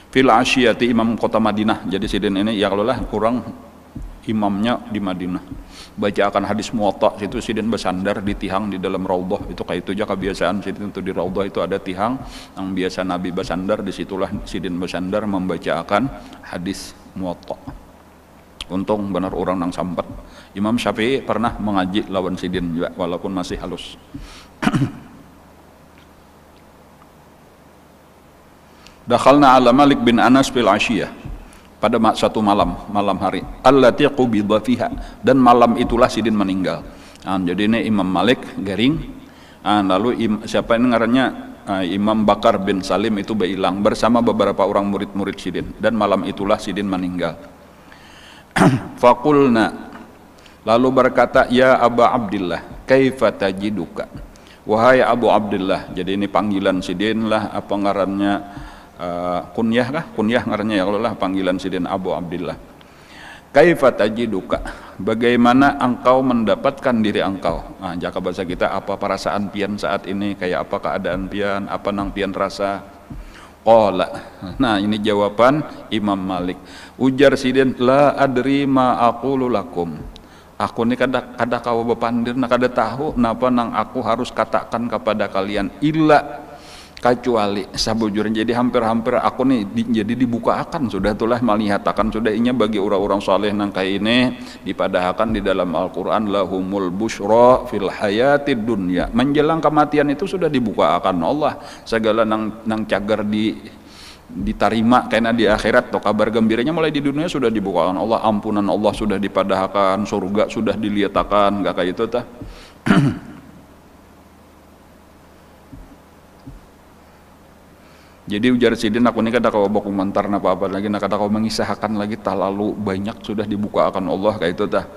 Fil asyiyati, imam kota Madinah. Jadi sidin ini ya kalau lah kurang imamnya di Madinah. Baca akan hadis Muwatta, situ sidin bersandar di tihang di dalam raudhah. Itu kayak itu aja kebiasaan sidin itu di raudhah itu ada tihang yang biasa Nabi bersandar, disitulah sidin bersandar membaca akan hadis Muwatta. Untung benar orang nang sampat. Imam Syafi'i pernah mengaji lawan sidin juga walaupun masih halus. Dakhalna ala Malik bin Anas fil asyiyah, pada satu malam hari, allati qubidha fiha, dan malam itulah sidin meninggal. Jadi ini Imam Malik garing, lalu siapa ini ngarannya, Imam Bakar bin Salim itu beilang bersama beberapa orang murid-murid sidin, dan malam itulah sidin meninggal. Faqulna, lalu berkata, ya Aba Abdillah, kaifa tajiduka, wahai Abu Abdillah. Jadi ini panggilan sidin lah, apa ngarannya, kunyah kah? Kunyah ngarannya ya Allah, panggilan sidin Abu Abdillah. Kaifa tajiduka, bagaimana engkau mendapatkan diri engkau. Jaka bahasa kita, apa perasaan pian saat ini, kayak apa keadaan pian, apa nang pian rasa. Qala, nah ini jawaban Imam Malik. Ujar sidin, la adri ma aqulu lakum, aku ini kada kau bepandir, kada tahu napa nang aku harus katakan kepada kalian, illa, kecuali sabujurnya. Jadi hampir-hampir aku nih jadi dibukakan sudah tulah melihatkan sudah inya bagi orang-orang saleh nang kayak ini dipadahakan di dalam Al-Qur'an, lahumul busyra fil hayatid dunya, menjelang kematian itu sudah dibukakan Allah segala nang cagar diterima karena di akhirat, atau kabar gembiranya mulai di dunia sudah dibukakan Allah, ampunan Allah sudah dipadahakan, surga sudah diliatakan, gak kayak itu tah. Jadi ujar sidin, aku ini kada kau baku komentar apa-apa lagi, kada kau mengisahkan lagi, terlalu banyak sudah dibukakan Allah kayak itu tah.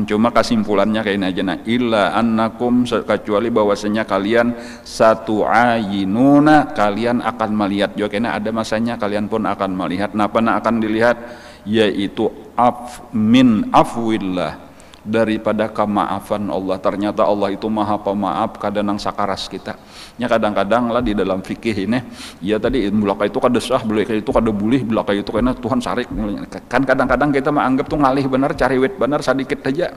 Cuma kesimpulannya kayak ini aja, nah, illa annakum, kecuali bahwasanya kalian satu ayinuna, kalian akan melihat juga, karena ada masanya kalian pun akan melihat. Napa akan dilihat, yaitu min afwillah, daripada kemaafan Allah. Ternyata Allah itu maha pemaaf kadang nang sakaras kita. Ya kadang-kadang lah di dalam fikih ini, ya tadi belaka itu kada sah, belaka itu kada boleh, belaka itu karena Tuhan sarik. Kan kadang-kadang kita menganggap tuh ngalih benar, cari wit benar sedikit aja.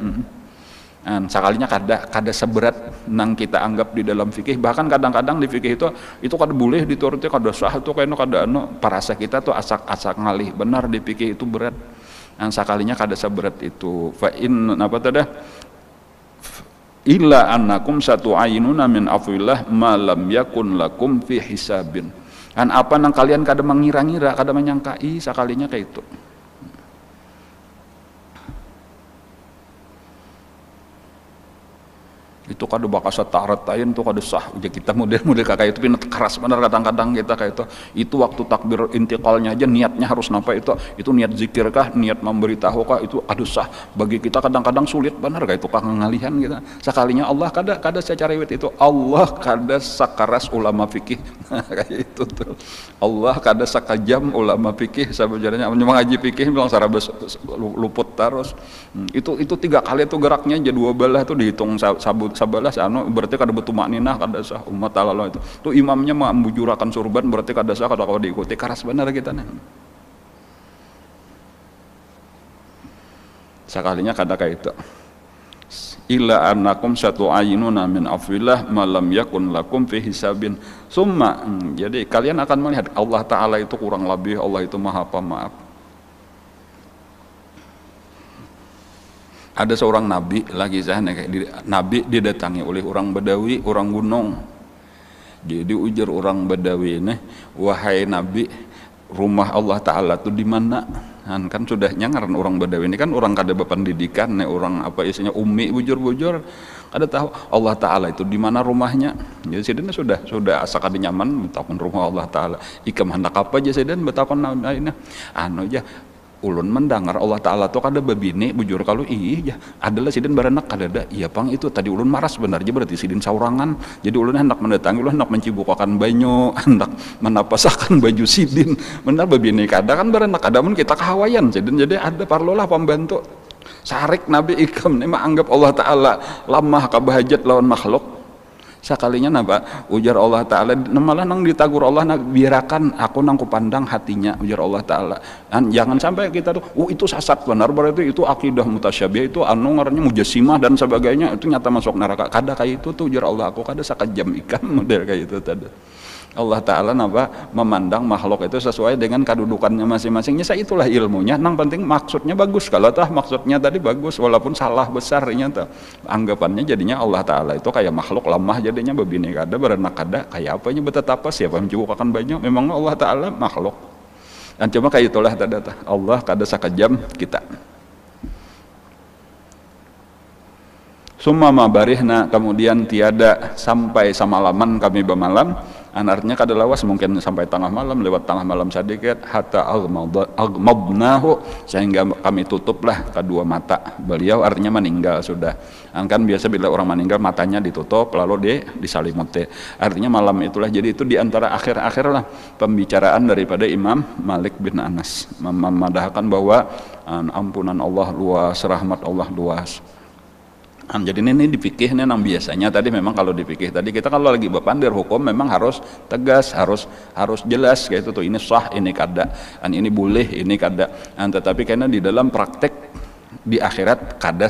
Sekalinya kada seberat nang kita anggap di dalam fikih. Bahkan kadang-kadang di fikih itu kada boleh dituruti, kada sah itu karena kada parasa kita tuh asak ngalih benar, di fikih itu berat. Sekalinya kada seberat itu. Fa in apa tadi? Illa annakum satu ainuna min afwillah ma lam yakun lakum fi hisabin. Kan apa nang kalian kada mengira-ngira, kada menyangkai, sekalinya kayak itu. Itu kada bakasa ta'ratain tuh kada sah. Jadi kita model-model kakak itu pinat keras benar kadang-kadang kita kayak itu waktu takbir intiqalnya aja niatnya harus napa itu niat zikir kah, niat memberitahu kah, itu kada sah. Bagi kita kadang-kadang sulit benar kayak itu ngalihan kita. Sekalinya Allah kada secara wit itu, Allah kada sakaras ulama fikih kayak itu tuh. Allah kada sakajam ulama fikih sebenarnya mengaji fikih bilang sarabes luput terus. Itu 3 kali itu geraknya jadi 2 belah itu dihitung sabalas berarti kada betul makninah, kada sah umat Allah itu. Tuh imamnya membujurakan surban berarti kada sah, kada kau diikuti, keras benar kita nih. Sekalinya kada kayak itu. Illa annakum satu ayinuna min afwillah malam yakun lakum fi hisabin. Summa, jadi kalian akan melihat Allah Ta'ala itu kurang lebih, Allah itu maha pemaaf. Ada seorang nabi lagi sana, nabi didatangi oleh orang Badawi, orang gunung. Jadi ujar orang Badawi ini, wahai nabi, rumah Allah Ta'ala itu di mana? Kan sudah nyangaran orang Badawi ini kan orang kada berpendidikan, orang apa isinya ummi bujur-bujur, kada tahu Allah Ta'ala itu di mana rumahnya. Jadi sidin sudah asa kada nyaman betakon rumah Allah Ta'ala. Ikam hendak apa aja sidin betakon ini? Aja ulun mendengar Allah Ta'ala tuh kada babine bujur kalau iya adalah sidin baranak kadada iya pang itu tadi ulun marah sebenarnya berarti sidin saurangan jadi ulun hendak mendatangi ulun hendak mencibukakan banyu hendak menapasakan baju sidin benar babine kada kan baranak kada mun kita kahawayan sidin jadi ada parlolah pembantu sarik Nabi ikam nih mah anggap Allah Ta'ala lamah kabahajat lawan makhluk sekalinya napa ujar Allah Ta'ala malah nang ditagur Allah biarakan aku nang kupandang hatinya ujar Allah Ta'ala dan jangan sampai kita tuh itu sasat benar berarti itu akidah mutasyabih itu anu ngarannya mujassimah dan sebagainya itu nyata masuk neraka kada kayak itu tuh ujar Allah aku kada sakajam ikan model kayak itu tadi Allah Ta'ala napa memandang makhluk itu sesuai dengan kedudukannya masing-masingnya itulah ilmunya nang penting maksudnya bagus kalau tah maksudnya tadi bagus walaupun salah besar ternyata anggapannya jadinya Allah Ta'ala itu kayak makhluk lemah jadinya babine kada beranak kada kayak apanya betapa siapa mencubukakan banyak memang Allah Ta'ala makhluk dan cuma kayak itulah tadi Allah kada sakajam kita summa mabarihna kemudian tiada sampai samalaman kami bermalam anarnya kada lawas mungkin sampai tengah malam lewat tengah malam sedikit hatta aghmadnahu sehingga kami tutuplah kedua mata beliau artinya meninggal sudah kan biasa bila orang meninggal matanya ditutup lalu disalimuti artinya malam itulah jadi itu diantara akhir-akhir lah pembicaraan daripada Imam Malik bin Anas memadahkan bahwa ampunan Allah luas rahmat Allah luas. Jadi ini dipikih nang biasanya tadi memang kalau dipikih tadi kita kalau lagi berpandir hukum memang harus tegas harus jelas kayak itu tuh ini sah ini kada dan ini boleh ini kada tetapi karena di dalam praktek di akhirat kada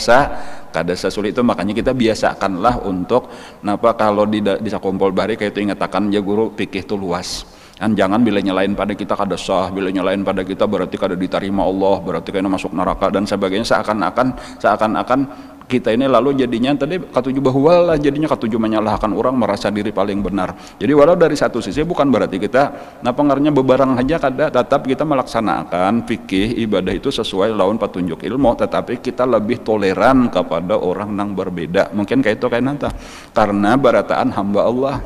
sa sulit itu makanya kita biasakanlah untuk napa kalau di sakumpul bari kayak itu ingatakan ya guru pikih itu luas kan jangan bila nyalain pada kita kada sah bila nyalain pada kita berarti kada diterima Allah berarti kena masuk neraka dan sebagainya seakan-akan kita ini lalu jadinya tadi katuju bahwa lah jadinya katuju menyalahkan orang merasa diri paling benar jadi walau dari satu sisi bukan berarti kita pengaruhnya bebarang aja kada tetap kita melaksanakan fikih ibadah itu sesuai lawan petunjuk ilmu tetapi kita lebih toleran kepada orang yang berbeda mungkin kayak itu kayak nanti karena barataan hamba Allah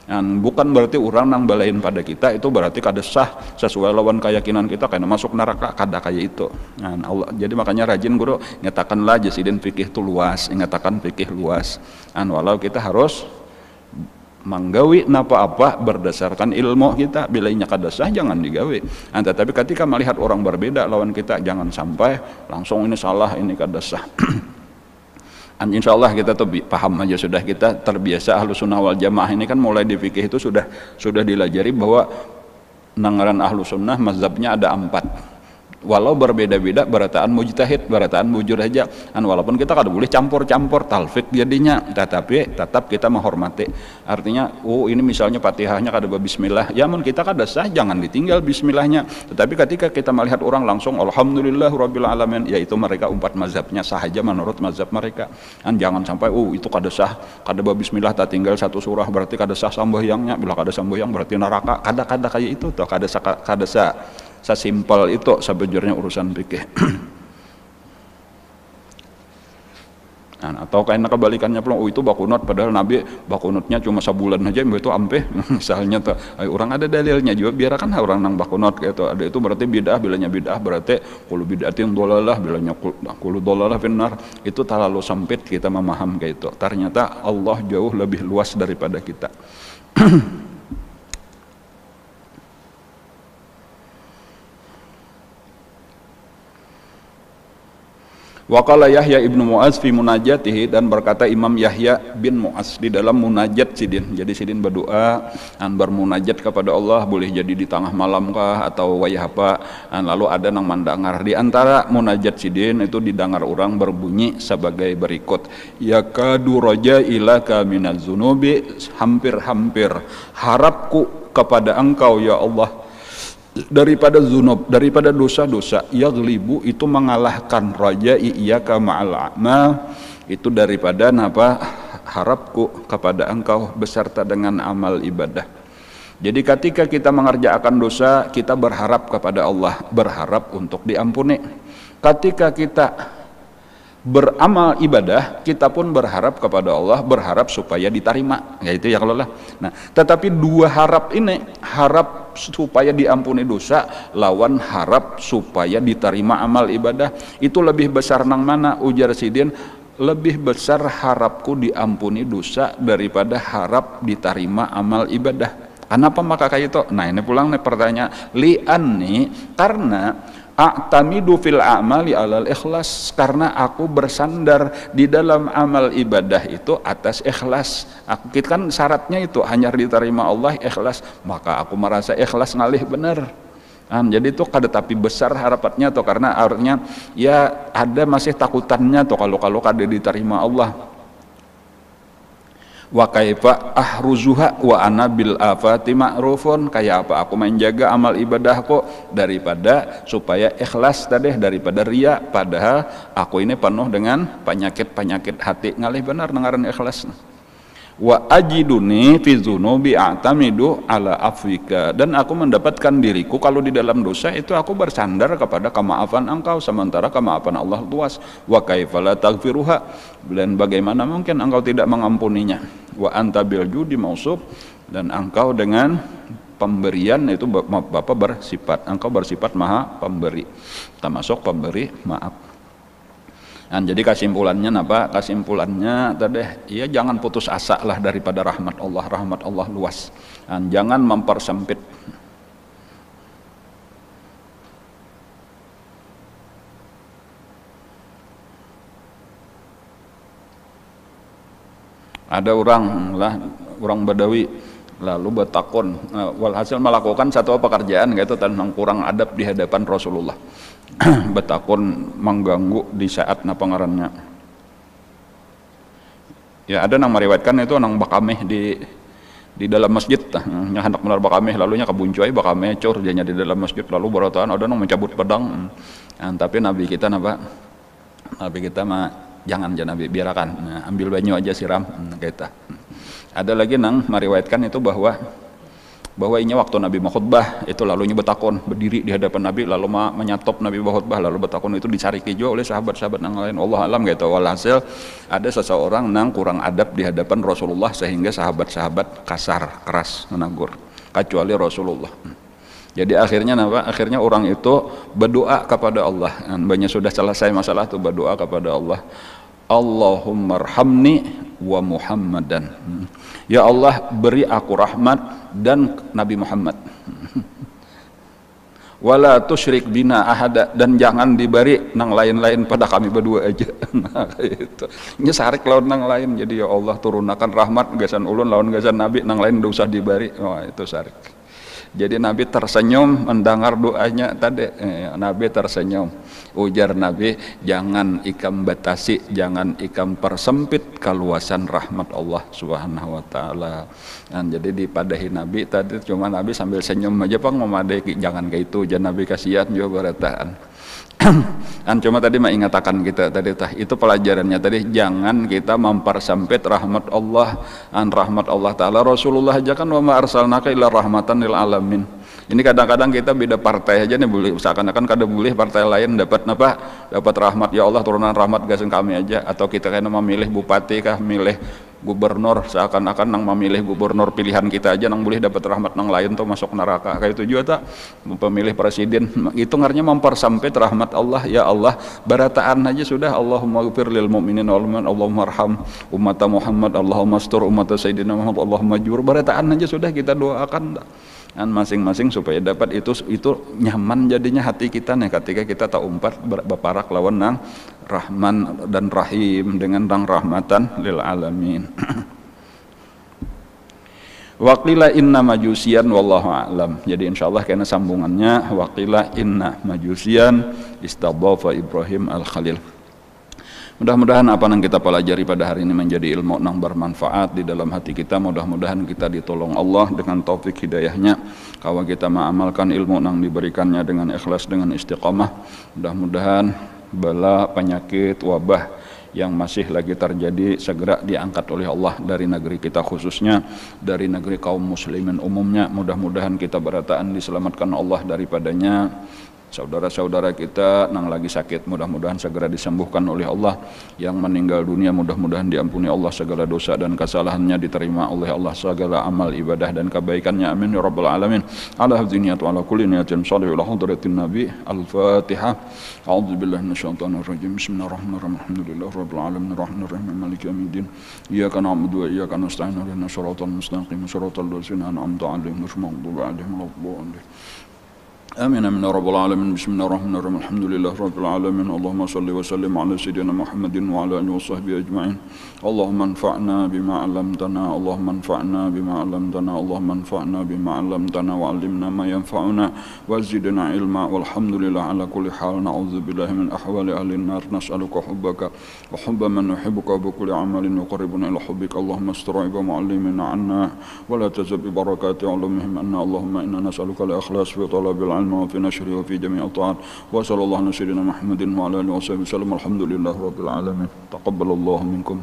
dan bukan berarti orang nang balain pada kita itu berarti kada sah sesuai lawan keyakinan kita karena masuk neraka kada kayak itu Allah jadi makanya rajin guru ngatakanlah jasidin fikih itu luas ngatakan fikih luas walau kita harus menggawi napa apa berdasarkan ilmu kita bila inya kada sah jangan digawi tetapi ketika melihat orang berbeda lawan kita jangan sampai langsung ini salah ini kada sah insya Allah kita tuh paham aja sudah kita terbiasa Ahlus Sunnah wal Jamaah ini kan mulai di fikih itu sudah dilajari bahwa nangaran Ahlus Sunnah mazhabnya ada 4 walau berbeda-beda barataan mujtahid barataan bujur aja walaupun kita kada boleh campur-campur talfik jadinya tetapi tetap kita menghormati artinya ini misalnya Fatihahnya kada bismillah ya mun kita kada sah jangan ditinggal bismillahnya tetapi ketika kita melihat orang langsung alhamdulillahirabbil alamin yaitu mereka 4 mazhabnya sahaja menurut mazhab mereka jangan sampai itu kada sah kada bismillah tak tinggal satu surah berarti kada sah sambahyangnya bila kada sambahyang berarti neraka kada kayak itu tuh kada sah sesimpel itu sebujurnya urusan fikih atau kayaknya kebalikannya pulang itu bakunut padahal Nabi bakunutnya cuma sebulan aja itu ampe misalnya tuh orang ada dalilnya juga biarkan orang nang bakunut kayak itu ada itu berarti bid'ah bilanya bid'ah berarti qulu bid'atin dhalalah bilanya qulu dhalalah finnar itu terlalu sempit kita memaham kayak itu ternyata Allah jauh lebih luas daripada kita Waqala Yahya ibnu Mu'az fi munajatihi dan berkata Imam Yahya bin Mu'az di dalam munajat sidin jadi sidin berdoa dan bermunajat kepada Allah boleh jadi di tengah malam kah atau wayah apa lalu ada nang mandangar di antara munajat sidin itu didengar orang berbunyi sebagai berikut yakadu raja ilaka minaz zunubi hampir-hampir harapku kepada engkau ya Allah daripada zunub, daripada dosa-dosa yaglibu itu mengalahkan raja iyyaka ma'al a'mal itu daripada harapku kepada engkau beserta dengan amal ibadah. Jadi ketika kita mengerjakan dosa kita berharap kepada Allah, berharap untuk diampuni. Ketika kita beramal ibadah kita pun berharap kepada Allah, berharap supaya diterima, yaitu ya kalau lah. Nah, tetapi dua harap ini, harap harap supaya diampuni dosa lawan harap supaya diterima amal ibadah. Itu lebih besar nang mana? Ujar Sidin, lebih besar harapku diampuni dosa daripada harap diterima amal ibadah. Kenapa maka kayak itu? Nah ini pulang nih pertanyaan. Li'anni, karena a'tamidu fil a'mali alal ikhlas, karena aku bersandar di dalam amal ibadah itu atas ikhlas. Aku kan syaratnya itu hanya diterima Allah, ikhlas, maka aku merasa ikhlas ngalih bener. Jadi itu kada tapi besar harapannya tuh, karena artinya ya ada masih takutannya tuh kalau kada diterima Allah. Wa kaifa ahruzuha wa ana bil afati ma'rufun, kayak apa aku menjaga amal ibadahku daripada supaya ikhlas tadi, daripada riya, padahal aku ini penuh dengan penyakit hati. Ngalih benar nengaran ikhlas. Wa ajiduni fi dzunubi a'tamidu ala afwika, dan aku mendapatkan diriku kalau di dalam dosa itu aku bersandar kepada kemaafan engkau, sementara kemaafan Allah luas. Wa kaifa la taghfiruha, dan bagaimana mungkin engkau tidak mengampuninya. Wa anta bil judi mausuf, dan engkau dengan pemberian itu Bapak bersifat, engkau bersifat maha pemberi, termasuk pemberi maaf. Jadi kesimpulannya apa? Kesimpulannya tadi ya jangan putus asa lah daripada rahmat Allah luas. Jangan mempersempit. Ada orang Badawi lalu bertakon, walhasil melakukan satu pekerjaan gitu tentang kurang adab di hadapan Rasulullah. Betakun mengganggu di saat pengarannya. Ya ada nang meriwayatkan itu nang bakameh di dalam masjid, hendak benar bakameh, lalunya kabuncuai bakameh cor dianya di dalam masjid, lalu barotaan ada nang mencabut pedang. Tapi Nabi kita mah jangan Nabi biarkan, ambil banyu aja siram kita. Ada lagi nang meriwayatkan itu bahwa ini waktu Nabi khutbah itu lalunya betakon berdiri di hadapan Nabi, lalu menyatop Nabi khutbah, lalu betakon itu dicari juga oleh sahabat-sahabat yang lain. Allah alam gitu. Walhasil ada seseorang nang kurang adab di hadapan Rasulullah sehingga sahabat-sahabat kasar keras menegur, kecuali Rasulullah. Jadi akhirnya orang itu berdoa kepada Allah. Banyak sudah selesai masalah itu, berdoa kepada Allah. Allahumma arhamni wa Muhammadan. Ya Allah, beri aku rahmat dan Nabi Muhammad. Wala tusyrik bina ahada, dan jangan diberi nang lain-lain pada kami berdua aja. Nah, itu. Ini sarik lawan nang lain. Jadi ya Allah turunkan rahmat gasan ulun lawan gasan Nabi, nang lain tidak usah diberi. Wah, itu sarik. Jadi Nabi tersenyum mendengar doanya tadi. Nabi tersenyum. Ujar Nabi, jangan ikam batasi, jangan ikam persempit kaluasan rahmat Allah Subhanahu wa taala. Jadi dipadahi Nabi tadi, cuma Nabi sambil senyum aja Pak memadai, jangan kayak itu, jangan Nabi kasihan juga berataan. Cuma tadi mengatakan kita tadi itu pelajarannya tadi, jangan kita mempersempit rahmat Allah. Rahmat Allah taala, Rasulullah aja kan wa ma arsalnaka illa rahmatan lil alamin. Ini kadang-kadang kita beda partai aja nih, boleh seakan-akan kada boleh partai lain dapat rahmat. Ya Allah turunan rahmat gasen kami aja, atau kita kena memilih bupati kah, milih gubernur, seakan-akan nang memilih gubernur pilihan kita aja nang boleh dapat rahmat, nang lain tuh masuk neraka. Kayak itu juga tak pemilih presiden, itu ngarnya mempersempit rahmat Allah. Ya Allah, barataan aja sudah, Allahumma ghfir lil mu'minin wal mu'minat, Allahumma arham umat Muhammad, Allahumma astur umat Sayyidina Muhammad, Allahumma jur, barataan aja sudah kita doakan masing-masing supaya dapat itu nyaman jadinya hati kita nih ketika kita tak umpat berparak lawan nang Rahman dan Rahim dengan nang rahmatan lil alamin. Waqila inna majusian wallahu a'lam. Jadi insyaallah karena sambungannya waqila inna majusian istadhafa Ibrahim al-Khalil. Mudah-mudahan apa yang kita pelajari pada hari ini menjadi ilmu yang bermanfaat di dalam hati kita. Mudah-mudahan kita ditolong Allah dengan taufik hidayahnya, kalau kita mengamalkan ilmu yang diberikannya dengan ikhlas, dengan istiqamah. Mudah-mudahan bala, penyakit, wabah yang masih lagi terjadi segera diangkat oleh Allah dari negeri kita, khususnya dari negeri kaum muslimin umumnya. Mudah-mudahan kita berataan diselamatkan Allah daripadanya, Saudara-saudara kita yang lagi sakit mudah-mudahan segera disembuhkan oleh Allah. Yang meninggal dunia mudah-mudahan diampuni Allah segala dosa dan kesalahannya, diterima oleh Allah segala amal ibadah dan kebaikannya. Amin ya rabbal alamin. Ala hadziniat wa ala kulli niyatin shalih ila hadratin nabi. Al-Fatihah. A'udzubillahi minasyaitonir rajim. Bismillahirrahmanirrahim. Alhamdulillahi rabbil alamin arrahmanir rahim maliki yaumiddin. Iyyaka na'budu wa iyyaka nasta'in. Ihdinas siratal mustaqim siratal ladzina an'amta 'alaihim ghairil maghdubi 'alaihim waladdallin. آمين آمين يا رب العالمين. بسم الله الرحمن الرحيم. الحمد لله رب العالمين. اللهم صل وسلم على سيدنا محمد وعلى آله وصحبه أجمعين. اللهم انفعنا بما علمتنا اللهم انفعنا بما علمتنا اللهم انفعنا بما علمتنا وعلمنا ما ينفعنا وزدنا علما. والحمد لله على كل حال. نعوذ بالله من أحوال أهل النار. نسألك حبك وحب من يحبك بكل عمل يقربنا إلى حبك. اللهم استر عيب معلمنا عنا ولا تزد ببركات علومهم عنا. اللهم إنا نسألك الإخلاص في طلب العلم وفي نشره وفي جميع الطاعات. وصلى الله على سيدنا محمد وعلى آله وصحبه وسلم. الحمد لله رب العالمين. تقبل الله منكم.